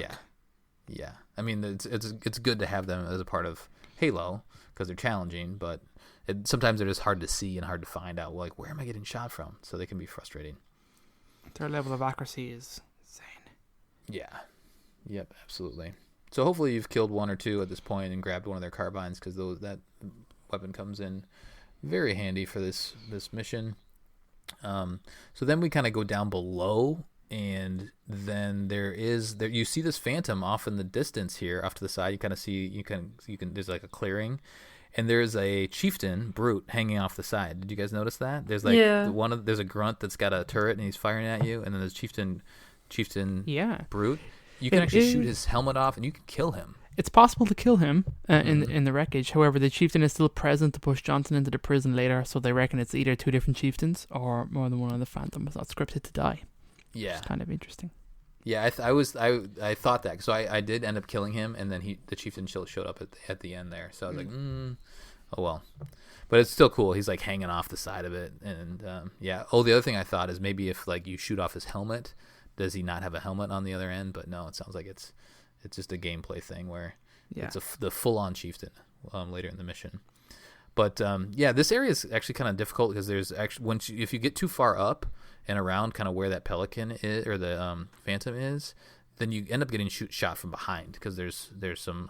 Yeah. I mean, it's good to have them as a part of Halo because they're challenging, but sometimes they're just hard to see and hard to find out. Like, where am I getting shot from? So they can be frustrating. Their level of accuracy is insane. Yeah. Yep, absolutely. So hopefully you've killed 1 or 2 at this point and grabbed one of their carbines, because that weapon comes in very handy for this mission. So then we kind of go down below, and then you see this phantom off in the distance here, off to the side. You kind of see you can there's like a clearing, and there's a chieftain brute hanging off the side. Did you guys notice that? There's like there's a grunt that's got a turret and he's firing at you, and then there's chieftain brute. You can actually shoot his helmet off and you can kill him. It's possible to kill him in the wreckage. However, the chieftain is still present to push Johnson into the prison later, so they reckon it's either 2 different chieftains or more than one of the phantoms not scripted to die. Yeah, it's kind of interesting. Yeah, I thought that, so I did end up killing him, and then the chieftain showed up at the end there. So I was like, oh well, but it's still cool. He's like hanging off the side of it, and yeah. Oh, the other thing I thought is maybe if like you shoot off his helmet, does he not have a helmet on the other end? But no, it sounds like it's just a gameplay thing where it's the full-on chieftain later in the mission. But this area is actually kind of difficult because there's actually if you get too far up and around kind of where that pelican is or the phantom is, then you end up getting shot from behind because there's some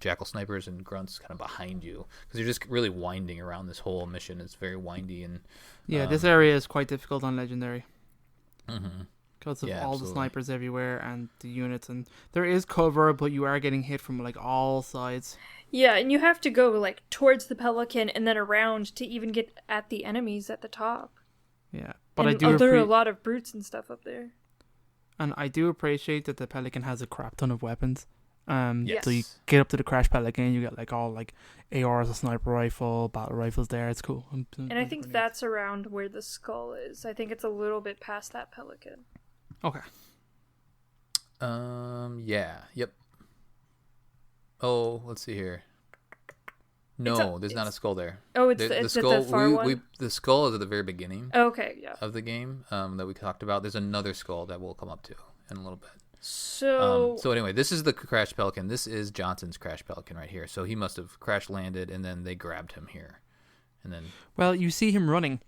jackal snipers and grunts kind of behind you because you're just really winding around this whole mission. It's very windy and this area is quite difficult on Legendary. Mm-hmm. Because of all the snipers everywhere and the units, and there is cover, but you are getting hit from like all sides. Yeah, and you have to go like towards the pelican and then around to even get at the enemies at the top. Yeah, but there are a lot of brutes and stuff up there. And I do appreciate that the pelican has a crap ton of weapons. Yes. So you get up to the crash pelican, you get like all like ARs, a sniper rifle, battle rifles there. It's cool. And I think that's around where the skull is. I think it's a little bit past that pelican. Okay. Yeah. Yep. Oh, let's see here. No, there's not a skull there. Oh, it's the skull. The far one? The skull is at the very beginning. Okay, yeah. Of the game that we talked about. There's another skull that we'll come up to in a little bit. So anyway, this is the crash pelican. This is Johnson's crash pelican right here. So he must have crash landed, and then they grabbed him here, and then. Well, you see him running.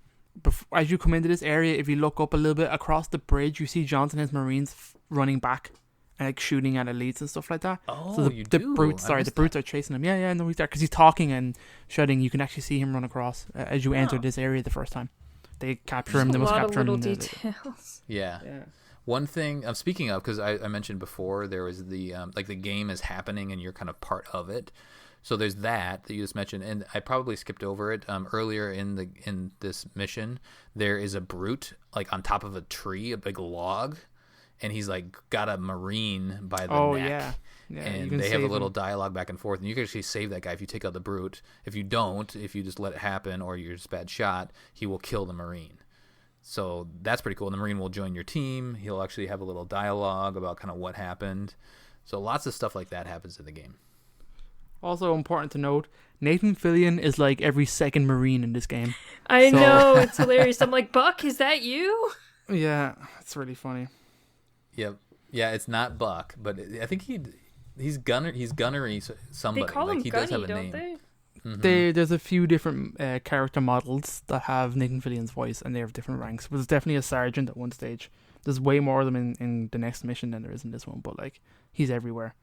As you come into this area, if you look up a little bit across the bridge, you see Johnson and his Marines running back and like shooting at elites and stuff like that. Oh, so you do? The brutes are chasing him. Yeah, no, he's there because he's talking and shouting. You can actually see him run across as you enter this area the first time. They capture him. They must capture him. A lot of little details. Yeah. One thing I'm speaking of, because I mentioned before, there was the like the game is happening and you're kind of part of it. So there's that you just mentioned, and I probably skipped over it earlier in this mission. There is a brute like on top of a tree, a big log, and he's like got a Marine by the neck. Yeah, and they have a little dialogue back and forth, and you can actually save that guy if you take out the brute. If you don't, if you just let it happen or you're just a bad shot, he will kill the Marine. So that's pretty cool. And the Marine will join your team. He'll actually have a little dialogue about kind of what happened. So lots of stuff like that happens in the game. Also important to note, Nathan Fillion is like every second Marine in this game. I know, it's hilarious. I'm like, Buck, is that you? Yeah, it's really funny. Yep. Yeah, it's not Buck, but I think he's Gunnery somebody. They call him he Gunny, does have a don't name. they? Mm-hmm. There's a few different character models that have Nathan Fillion's voice, and they have different ranks. But there's definitely a sergeant at one stage. There's way more of them in the next mission than there is in this one, but like he's everywhere.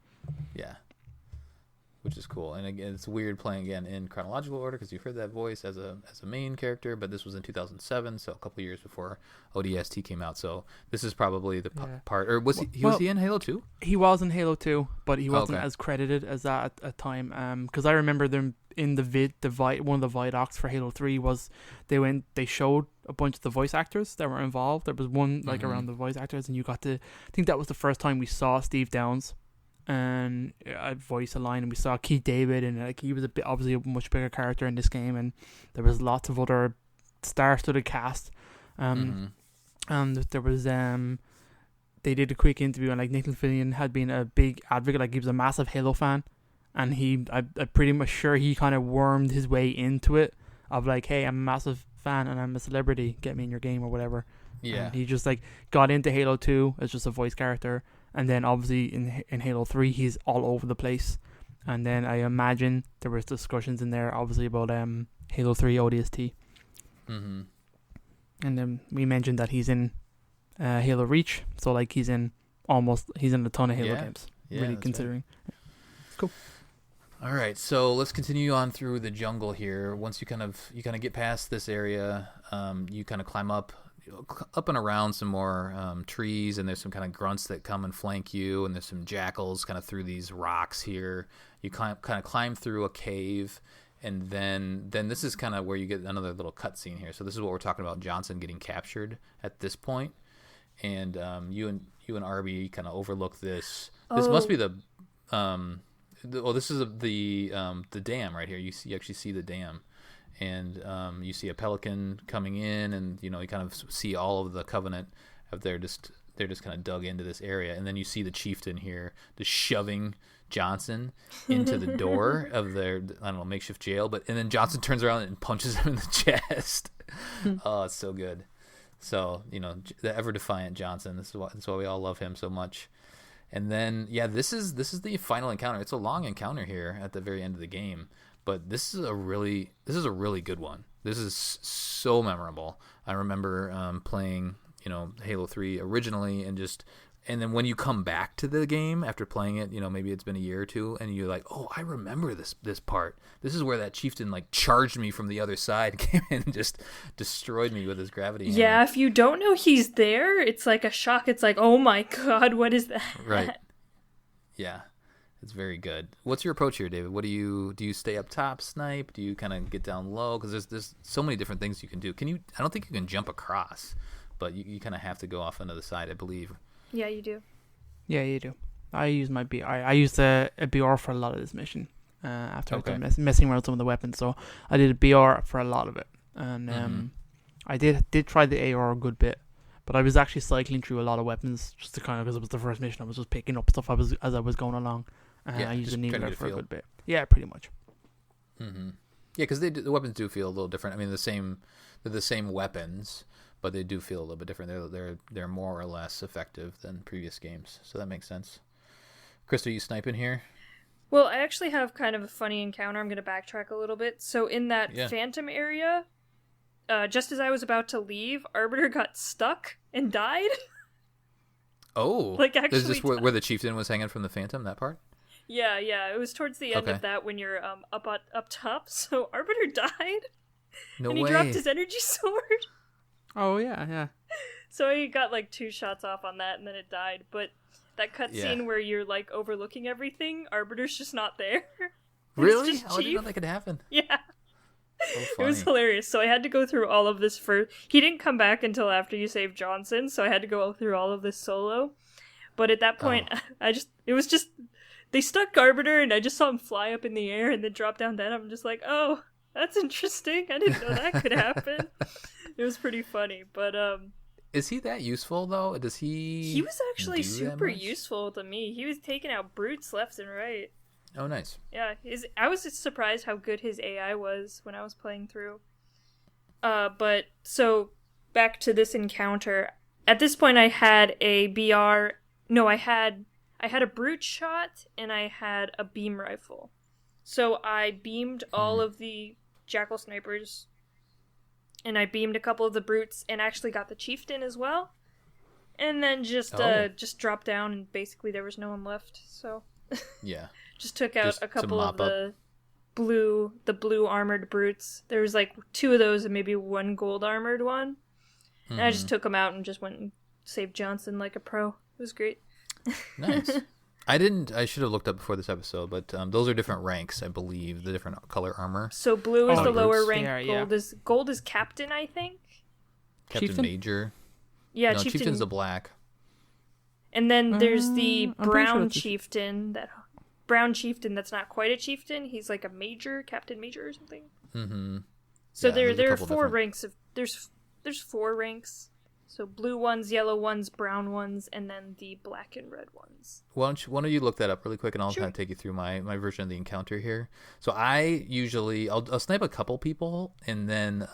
Yeah. which is cool. And again, it's weird playing again in chronological order because you've heard that voice as a main character, but this was in 2007, so a couple years before ODST came out. So this is probably the part. Or was he in Halo 2? He was in Halo 2, but he wasn't as credited as that at time. Because I remember them in one of the Vidocs for Halo 3 was they showed a bunch of the voice actors that were involved. There was one around the voice actors, and you got to. I think that was the first time we saw Steve Downes and voice a line, and we saw Keith David, and like he was obviously a much bigger character in this game, and there was lots of other star-studded cast. And there was they did a quick interview, and like Nathan Fillion had been a big advocate, like he was a massive Halo fan, and I'm pretty much sure he kind of wormed his way into it of like, hey, I'm a massive fan and I'm a celebrity, get me in your game or whatever. Yeah, and he just like got into Halo 2 as just a voice character. And then obviously in Halo 3, he's all over the place. And then I imagine there was discussions in there, obviously, about Halo 3 ODST. Mm-hmm. And then we mentioned that he's in Halo Reach. So, like, he's in a ton of Halo games. Yeah, really considering. Right. It's cool. All right, so let's continue on through the jungle here. Once you kind of get past this area, you kind of climb up and around some more trees, and there's some kind of grunts that come and flank you, and there's some jackals kind of through these rocks here. You kind of climb through a cave, and then this is kind of where you get another little cutscene here. So this is what we're talking about, Johnson getting captured at this point, and you and Arby kind of overlook this. This must be the this is the dam right here. You actually see the dam. And you see a pelican coming in, and you kind of see all of the Covenant of they're just kind of dug into this area, and then you see the chieftain here just shoving Johnson into the door of their makeshift jail, and then Johnson turns around and punches him in the chest. Oh, it's so good. So the ever defiant Johnson. That's why we all love him so much. And then this is the final encounter. It's a long encounter here at the very end of the game. But this is a really good one. This is so memorable. I remember playing, Halo 3 originally, and then when you come back to the game after playing it, maybe it's been a year or two, and you're like, oh, I remember this part. This is where that chieftain like charged me from the other side, came in and just destroyed me with his gravity hammer. Yeah, if you don't know he's there, it's like a shock. It's like, oh my god, what is that? Right. Yeah. It's very good. What's your approach here, David? What do you stay up top, snipe? Do you kind of get down low? Because there's so many different things you can do. I don't think you can jump across, but you kind of have to go off onto the side, I believe. Yeah, you do. Yeah, you do. I use my BR. I used a BR for a lot of this mission. After I was messing around with some of the weapons, so I did a BR for a lot of it, and I did try the AR a good bit. But I was actually cycling through a lot of weapons just to because it was the first mission. I was just picking up stuff as I was going along. I used the needler for a good bit. Yeah, pretty much. Mm-hmm. Yeah, because the weapons do feel a little different. I mean, they're the same weapons, but they do feel a little bit different. They're more or less effective than previous games, so that makes sense. Krysta, are you sniping here? Well, I actually have kind of a funny encounter. I'm going to backtrack a little bit. So in that Phantom area, just as I was about to leave, Arbiter got stuck and died. Oh, like actually, is this where the chieftain was hanging from the Phantom? That part? Yeah. It was towards the end of that when you're up top. So Arbiter died. No way. And he dropped his energy sword. Oh yeah. So he got like 2 shots off on that, and then it died. But that cutscene where you're like overlooking everything, Arbiter's just not there. Really? I didn't know that could happen. Yeah. So it was hilarious. So I had to go through all of this he didn't come back until after you saved Johnson, so I had to go through all of this solo. But at that point, they stuck Arbiter, and I just saw him fly up in the air and then drop down dead. I'm just like, oh, that's interesting. I didn't know that could happen. It was pretty funny, but is he that useful though? Does he? He was actually super useful to me. He was taking out brutes left and right. Oh, nice. Yeah, I was just surprised how good his AI was when I was playing through. But so back to this encounter. At this point, I had a BR. No, I had a brute shot and I had a beam rifle. So I beamed all of the jackal snipers, and I beamed a couple of the brutes, and actually got the chieftain as well. And then just dropped down, and basically there was no one left. So Yeah. Just took out a couple of the blue armored brutes. There was like 2 of those and maybe 1 gold armored one. And I just took them out and just went and saved Johnson like a pro. It was great. Nice. I should have looked up before this episode, but those are different ranks, I believe, the different color armor. So blue is the lower rank. Gold is captain, I think. Captain Chieftain? Major. Yeah, no, Chieftain's the black. And then there's the brown chieftain. That brown chieftain that's not quite a chieftain. He's like a major, captain major or something. Mm-hmm. So there are 4 ranks of there's 4 ranks. So blue ones, yellow ones, brown ones, and then the black and red ones. Why don't you look that up really quick, and I'll kind of take you through my version of the encounter here. So I usually I'll snipe a couple people, and then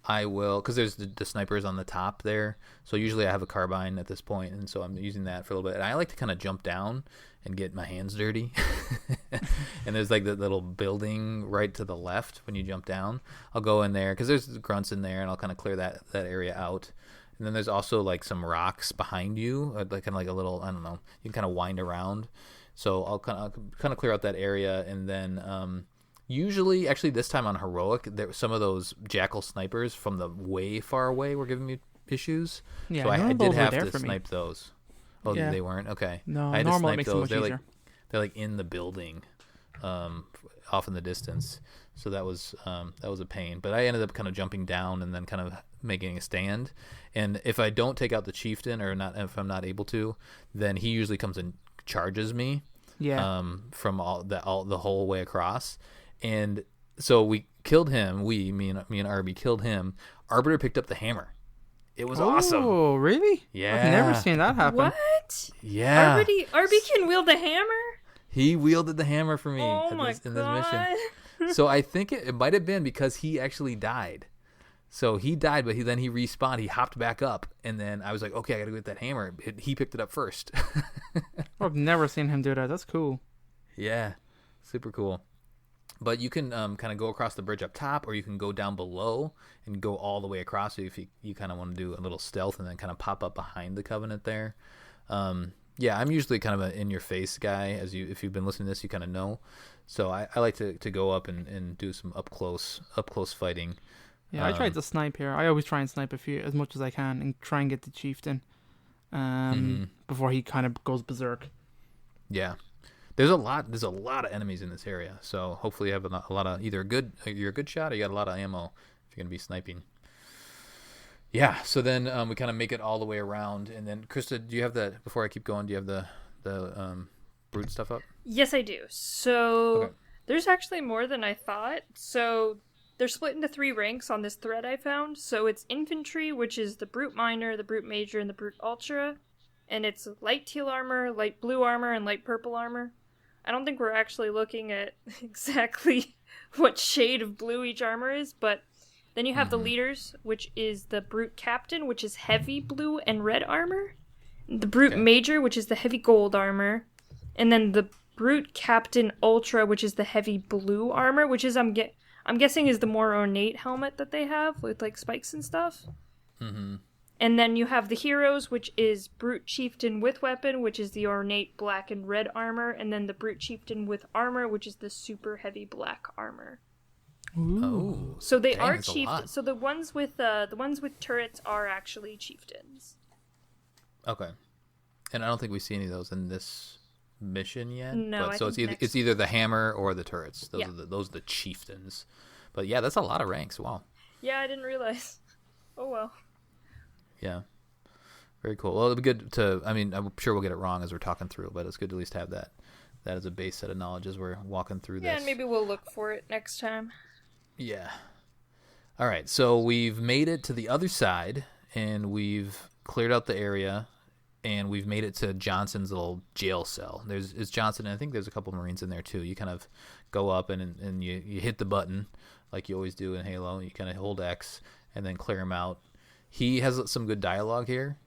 I will, because there's the snipers on the top there. So usually I have a carbine at this point, and so I'm using that for a little bit. And I like to kind of jump down and get my hands dirty. And there's like the little building right to the left when you jump down. I'll go in there because there's grunts in there, and I'll kind of clear that area out. And then there's also like some rocks behind you, like kind of like a little, I don't know, you can kind of wind around. So I'll kind of clear out that area, and then usually, actually this time on heroic, some of those jackal snipers from the way far away were giving me issues. Yeah, so I did have to snipe those. Oh, yeah. They weren't? Okay. No, I had normal to snipe makes those. It much easier. They're like in the building, off in the distance. So that was a pain. But I ended up kind of jumping down and then kind of making a stand. And if I don't take out the chieftain, or not, if I'm not able to, then he usually comes and charges me. Yeah. From the whole way across. And so we killed him. Me and Arby killed him. Arbiter picked up the hammer. It was awesome. Oh, really? Yeah. I've never seen that happen. What? Yeah. Arby can wield the hammer? He wielded the hammer for me in this mission. So I think it might have been because he actually died. So he died, but then he respawned. He hopped back up, and then I was like, okay, I got to go get that hammer. He picked it up first. I've never seen him do that. That's cool. Yeah, super cool. But you can kind of go across the bridge up top, or you can go down below and go all the way across. So if you kind of want to do a little stealth and then kind of pop up behind the Covenant there. Yeah, I'm usually kind of an in-your-face guy. If you've been listening to this, you kind of know. So I like to go up and do some up close fighting. Yeah, I tried to snipe here. I always try and snipe as much as I can and try and get the chieftain before he kind of goes berserk. Yeah. There's a lot of enemies in this area, so hopefully you have a lot of you're a good shot, or you got a lot of ammo if you're gonna be sniping. Yeah, so then we kind of make it all the way around, and then Krysta, do you have before I keep going? Do you have the brute stuff up? Yes, I do. So There's actually more than I thought. So they're split into 3 ranks on this thread I found. So it's infantry, which is the brute minor, the brute major, and the brute ultra, and it's light teal armor, light blue armor, and light purple armor. I don't think we're actually looking at exactly what shade of blue each armor is, but then you have the leaders, which is the brute captain, which is heavy blue and red armor, the brute major, which is the heavy gold armor, and then the brute captain ultra, which is the heavy blue armor, which is I'm guessing is the more ornate helmet that they have with like spikes and stuff. Mm-hmm. And then you have the heroes, which is Brute Chieftain with weapon, which is the ornate black and red armor, and then the Brute Chieftain with armor, which is the super heavy black armor. Ooh. So they are chieftains. So the ones with turrets are actually chieftains. Okay. And I don't think we see any of those in this mission yet. No, but so it's either the hammer or the turrets. Those are the chieftains. But yeah, that's a lot of ranks. Wow. Yeah, I didn't realize. Oh well. Yeah. Very cool. Well, it'll be good I'm sure we'll get it wrong as we're talking through, but it's good to at least have that as a base set of knowledge as we're walking through this. Yeah, and maybe we'll look for it next time. Yeah. All right, so we've made it to the other side, and we've cleared out the area, and we've made it to Johnson's little jail cell. It's Johnson, and I think there's a couple Marines in there too. You kind of go up and you hit the button like you always do in Halo. You kind of hold X and then clear him out. He has some good dialogue here.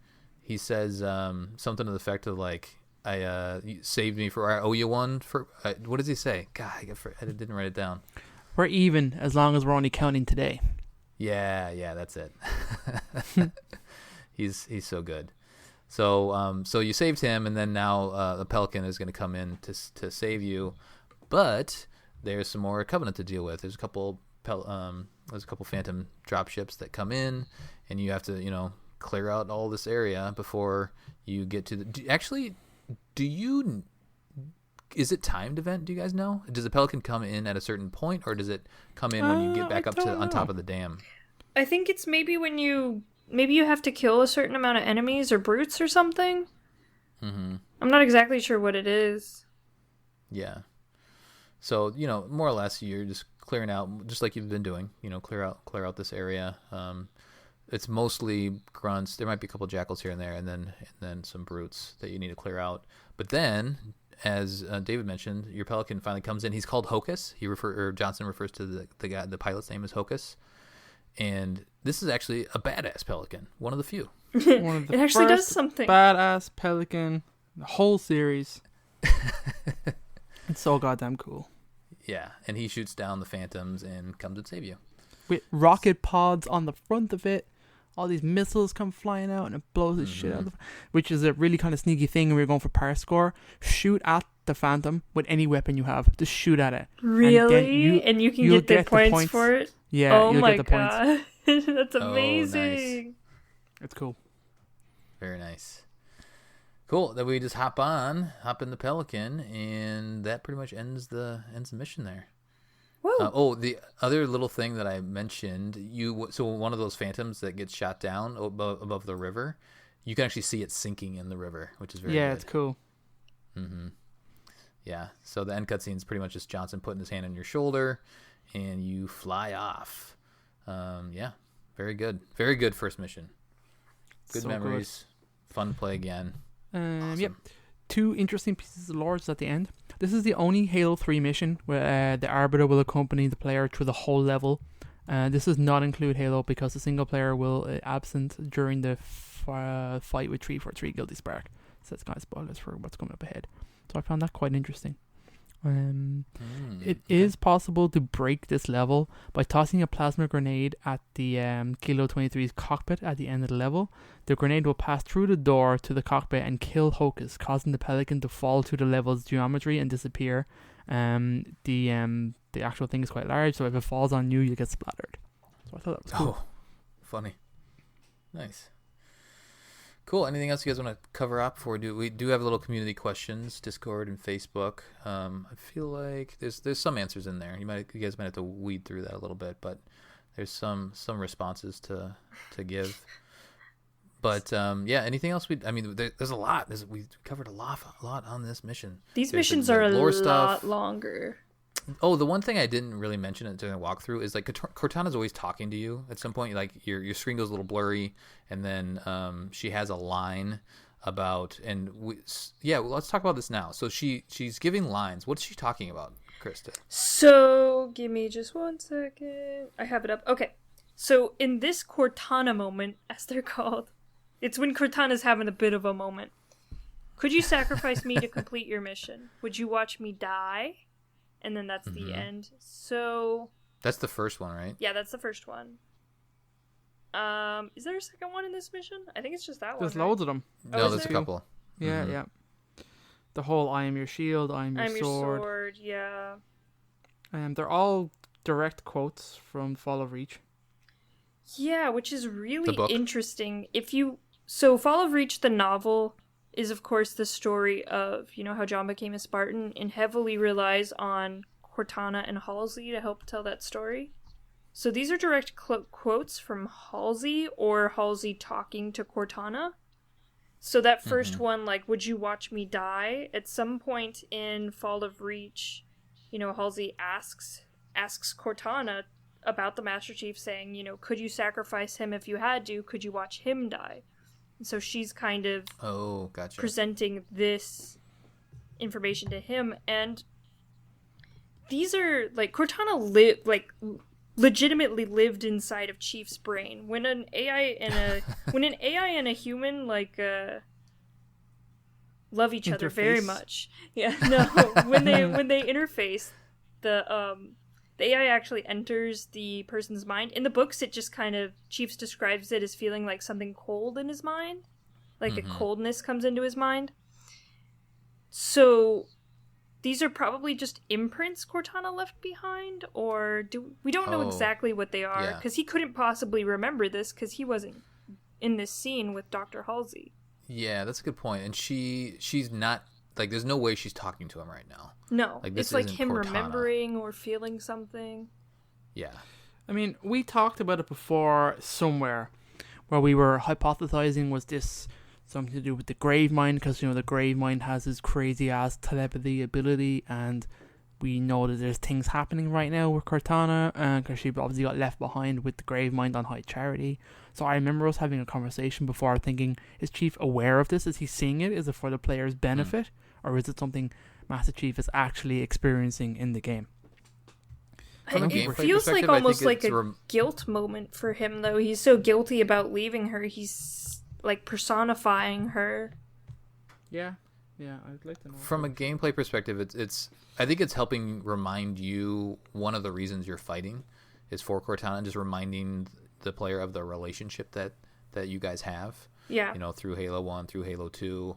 He says something to the effect of like, you saved me I owe you one for, what does he say? God, I didn't write it down. We're even as long as we're only counting today. Yeah, that's it. He's so good. So you saved him, and then now the Pelican is going to come in to save you, but there's some more Covenant to deal with. There's a couple Phantom dropships that come in, and you have to clear out all this area before you get to the. Is it timed event? Do you guys know? Does the Pelican come in at a certain point, or does it come in when you get back up on top of the dam? I think it's maybe when you have to kill a certain amount of enemies or brutes or something. Mm-hmm. I'm not exactly sure what it is. Yeah. So more or less, you're just clearing out, just like you've been doing. Clear out this area. It's mostly grunts. There might be a couple jackals here and there, and then some brutes that you need to clear out. But then, as David mentioned, your Pelican finally comes in. He's called Hocus. Johnson refers to the guy, the pilot's name as Hocus. And this is actually a badass Pelican, one of the few. It actually does something. Badass Pelican, the whole series. It's so goddamn cool. Yeah, and he shoots down the Phantoms and comes and save you. With rocket pods on the front of it. All these missiles come flying out and it blows the shit out of which is a really kind of sneaky thing when we're going for power score. Shoot at the Phantom with any weapon you have. Just shoot at it. Really? And you can get the points for it? Yeah, oh you'll my get the god. points. That's amazing. Nice. It's cool. Very nice. Cool. Then we just hop in the Pelican, and that pretty much ends the mission there. The other little thing that I mentioned, so one of those Phantoms that gets shot down above the river, you can actually see it sinking in the river, which is very good. It's cool. Mm-hmm. Yeah, so the end cutscene is pretty much just Johnson putting his hand on your shoulder, and you fly off. Very good. Very good first mission. Good so memories. Good. Fun to play again. Awesome. Yep. 2 interesting pieces of lore at the end. This is the only Halo 3 mission where the Arbiter will accompany the player through the whole level. This does not include Halo because the single player will absent during the fight with 343 Guilty Spark. So that's kind of spoilers for what's coming up ahead. So I found that quite interesting. It is possible to break this level by tossing a plasma grenade at the Kilo 23's cockpit at the end of the level. The grenade will pass through the door to the cockpit and kill Hocus, causing the Pelican to fall to the level's geometry and disappear. The actual thing is quite large, so if it falls on you, you get splattered. So I thought that was cool. Oh, funny. Nice. Cool. Anything else you guys want to cover up before we do have little community questions, Discord and Facebook. I feel like there's some answers in there. You guys might have to weed through that a little bit, but there's some responses to give. But anything else? There's a lot. We covered a lot on this mission. These missions are a lot longer. Oh, the one thing I didn't really mention during the walkthrough is like Cortana's always talking to you at some point. Like your screen goes a little blurry, and then she has a line about let's talk about this now. So she's giving lines. What's she talking about, Krysta? So give me just 1 second. I have it up. Okay. So in this Cortana moment, as they're called, it's when Cortana's having a bit of a moment. Could you sacrifice me to complete your mission? Would you watch me die? And then that's the end. So that's the first one, right? Yeah, that's the first one. Is there a second one in this mission? I think it's just that one. There's loads of them. No, there's a couple. Yeah, yeah. The whole "I am your shield, I am your sword." Yeah. They're all direct quotes from Fall of Reach. Yeah, which is really interesting. So Fall of Reach, the novel, is of course the story of how John became a Spartan, and heavily relies on Cortana and Halsey to help tell that story. So these are direct quotes from Halsey, or Halsey talking to Cortana. So that first one, like, would you watch me die? At some point in Fall of Reach, Halsey asks Cortana about the Master Chief, saying, could you sacrifice him if you had to? Could you watch him die? And so she's kind of presenting this information to him, and these are like Cortana legitimately lived inside of Chief's brain. When an AI and a human love each other very much, when they interface, the AI actually enters the person's mind. In the books, it just kind of, Chiefs describes it as feeling like something cold in his mind. like a coldness comes into his mind. So these are probably just imprints Cortana left behind, or we don't know exactly what they are, because he couldn't possibly remember this because he wasn't in this scene with Dr. Halsey. Yeah, that's a good point. And she's not, like, there's no way she's talking to him right now. No, like, it's like him Cortana remembering or feeling something. Yeah. I mean, we talked about it before somewhere where we were hypothesizing, was this something to do with the Grave Mind, because, you know, the Grave Mind has this crazy ass telepathy ability, and we know that there's things happening right now with Cortana, because she obviously got left behind with the Grave Mind on High Charity. So I remember us having a conversation before thinking, is Chief aware of this? Is he seeing it? Is it for the player's benefit? Or is it something Master Chief is actually experiencing in the game? It feels like almost like a guilt moment for him, though. He's so guilty about leaving her. He's like personifying her. Yeah, I'd like to know. From a gameplay perspective, it's I think it's helping remind you one of the reasons you're fighting is for Cortana, just reminding the player of the relationship that you guys have. Yeah. You know, through Halo 1, through Halo 2.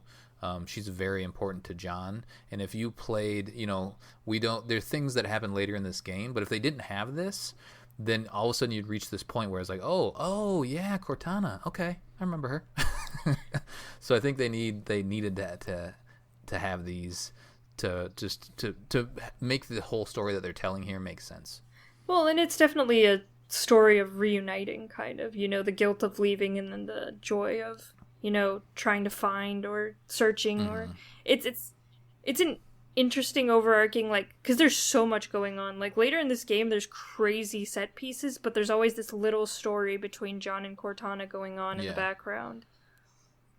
She's very important to John, and if you played, you know, there's things that happen later in this game, but if they didn't have this, then all of a sudden you'd reach this point where it's like, oh yeah, Cortana, okay, I remember her. So I think they needed that to have these to make the whole story that they're telling here make sense. Well, and it's definitely a story of reuniting, kind of, you know, the guilt of leaving and then the joy of, you know, trying to find or searching, or it's an interesting overarching, like, because there's so much going on. Like, later in this game, there's crazy set pieces, but there's always this little story between John and Cortana going on in the background.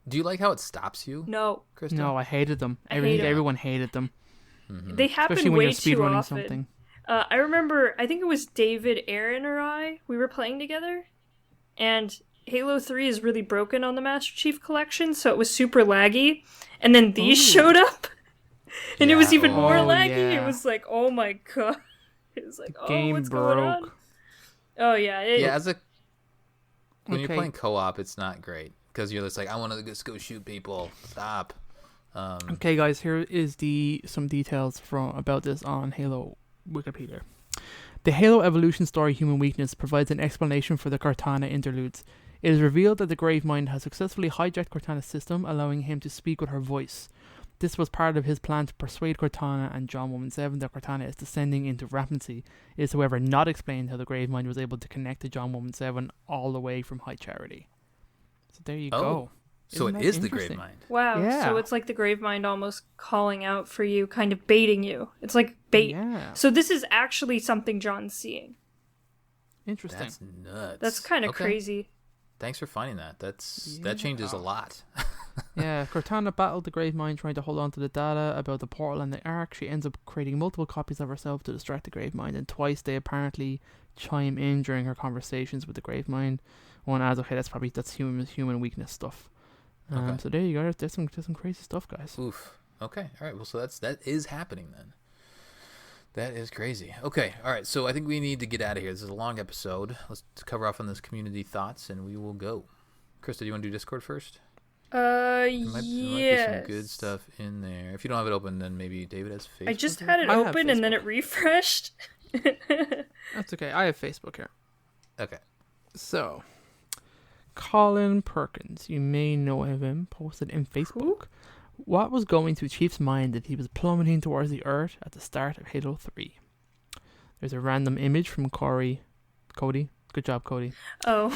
Do you like how it stops you? No. Krysta? No, I hated them. Everyone hated them. Mm-hmm. They happen way too often. Something. I remember, I think it was David, Aaron, or we were playing together, and Halo 3 is really broken on the Master Chief Collection, so it was super laggy. And then these showed up, and it was even more laggy. Yeah. It was like, oh my god. It was like, what's going on? Oh, yeah. When you're playing co-op, it's not great, because you're just like, I want to just go shoot people. Stop. Okay, guys, here is some details about this on Halo Wikipedia. The Halo evolution story Human Weakness provides an explanation for the Cortana interludes. It is revealed that the Grave Mind has successfully hijacked Cortana's system, allowing him to speak with her voice. This was part of his plan to persuade Cortana and John 117 that Cortana is descending into rampancy. It is, however, not explained how the Grave Mind was able to connect to John 117 all the way from High Charity. So there you go. So it is the Grave Mind. Wow. Yeah. So it's like the Grave Mind almost calling out for you, kind of baiting you. It's like bait. Yeah. So this is actually something John's seeing. Interesting. That's nuts. That's kind of crazy. Thanks for finding that. That changes a lot. Yeah, Cortana battled the Grave Mind trying to hold on to the data about the portal and the Ark. She ends up creating multiple copies of herself to distract the Grave Mind, and twice they apparently chime in during her conversations with the Grave Mind. One adds, okay, that's human weakness stuff. So there you go. There's some crazy stuff, guys. Oof. Okay. All right. Well, so that is happening then. That is crazy. Okay. All right. So I think we need to get out of here. This is a long episode. Let's cover off on this community thoughts, and we will go. Krysta, do you want to do Discord first? There might be some good stuff in there. If you don't have it open, then maybe David has Facebook. I just had it open and then it refreshed. That's okay. I have Facebook here. Okay. So, Colin Perkins, you may know of him, posted in Facebook. What was going through Chief's mind that he was plummeting towards the Earth at the start of Halo 3? There's a random image from Cody. Good job, Cody. Oh.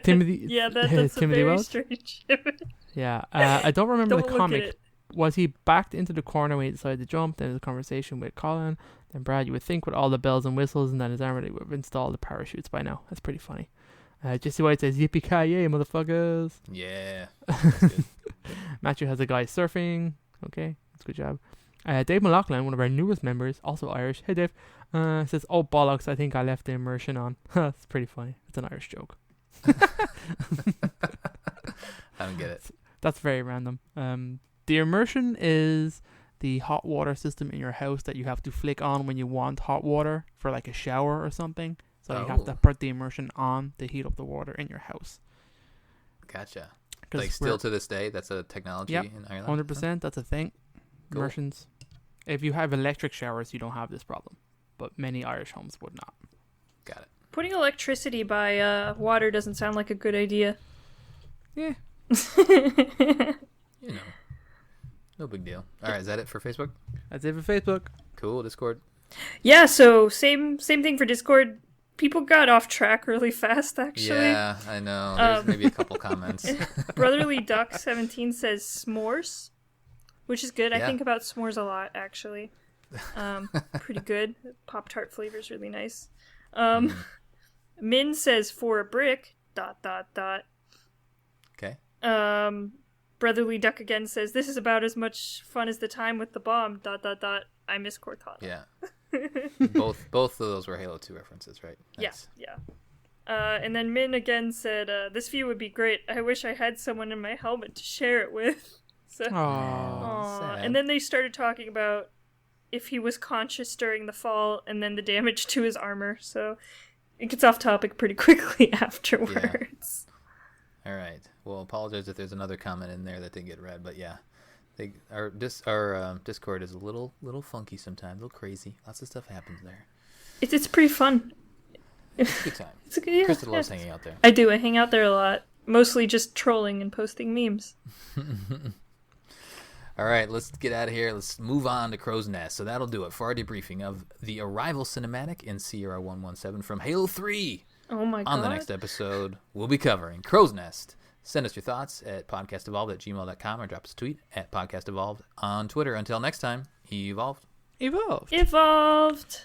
Timothy. Yeah, that's Timothy a very strange image. Yeah. I don't remember the comic. Was he backed into the corner when he decided to jump? Then there's a conversation with Colin. Then Brad, you would think with all the bells and whistles and then his armor, they would have installed the parachutes by now. That's pretty funny. Jesse White says, yippee-ki-yay, motherfuckers. Yeah. That's good. Matthew has a guy surfing. Okay, that's a good job. Dave McLaughlin, one of our newest members, also Irish. Hey, Dave. Says, oh, bollocks, I think I left the immersion on. That's pretty funny. It's an Irish joke. I don't get it. That's very random. The immersion is the hot water system in your house that you have to flick on when you want hot water for like a shower or something. So you have to put the immersion on to heat up the water in your house. Gotcha. Like still to this day, that's a technology in Ireland? 100%. That's a thing. Cool. Immersions. If you have electric showers, you don't have this problem. But many Irish homes would not. Got it. Putting electricity by water doesn't sound like a good idea. Yeah. You know. No big deal. All right, is that it for Facebook? That's it for Facebook. Cool. Discord? Yeah, so same thing for Discord. People got off track really fast, actually. Yeah, I know. There's maybe a couple comments. Brotherly Duck 17 says s'mores, which is good. Yeah. I think about s'mores a lot, actually. Pretty good. Pop-Tart flavor is really nice. Min says for a brick, ... Okay. Brotherly Duck again says, this is about as much fun as the time with the bomb, ... I miss Cortana. Yeah. Both of those were Halo 2 references, right? Nice. Yeah. And then Min again said, this view would be great. I wish I had someone in my helmet to share it with. So, Aww. And then they started talking about if he was conscious during the fall and then the damage to his armor. So it gets off topic pretty quickly afterwards. Yeah. All right. Well, apologize if there's another comment in there that didn't get read, but yeah. Our Discord is a little funky sometimes, a little crazy. Lots of stuff happens there. It's pretty fun. It's a good time. Krysta loves hanging out there. I do. I hang out there a lot. Mostly just trolling and posting memes. All right, let's get out of here. Let's move on to Crow's Nest. So that'll do it for our debriefing of the Arrival cinematic in Sierra 117 from Halo 3. Oh my god. On the next episode, we'll be covering Crow's Nest. Send us your thoughts at podcastevolved@gmail.com or drop us a tweet at podcastevolved on Twitter. Until next time, evolved. Evolved. Evolved.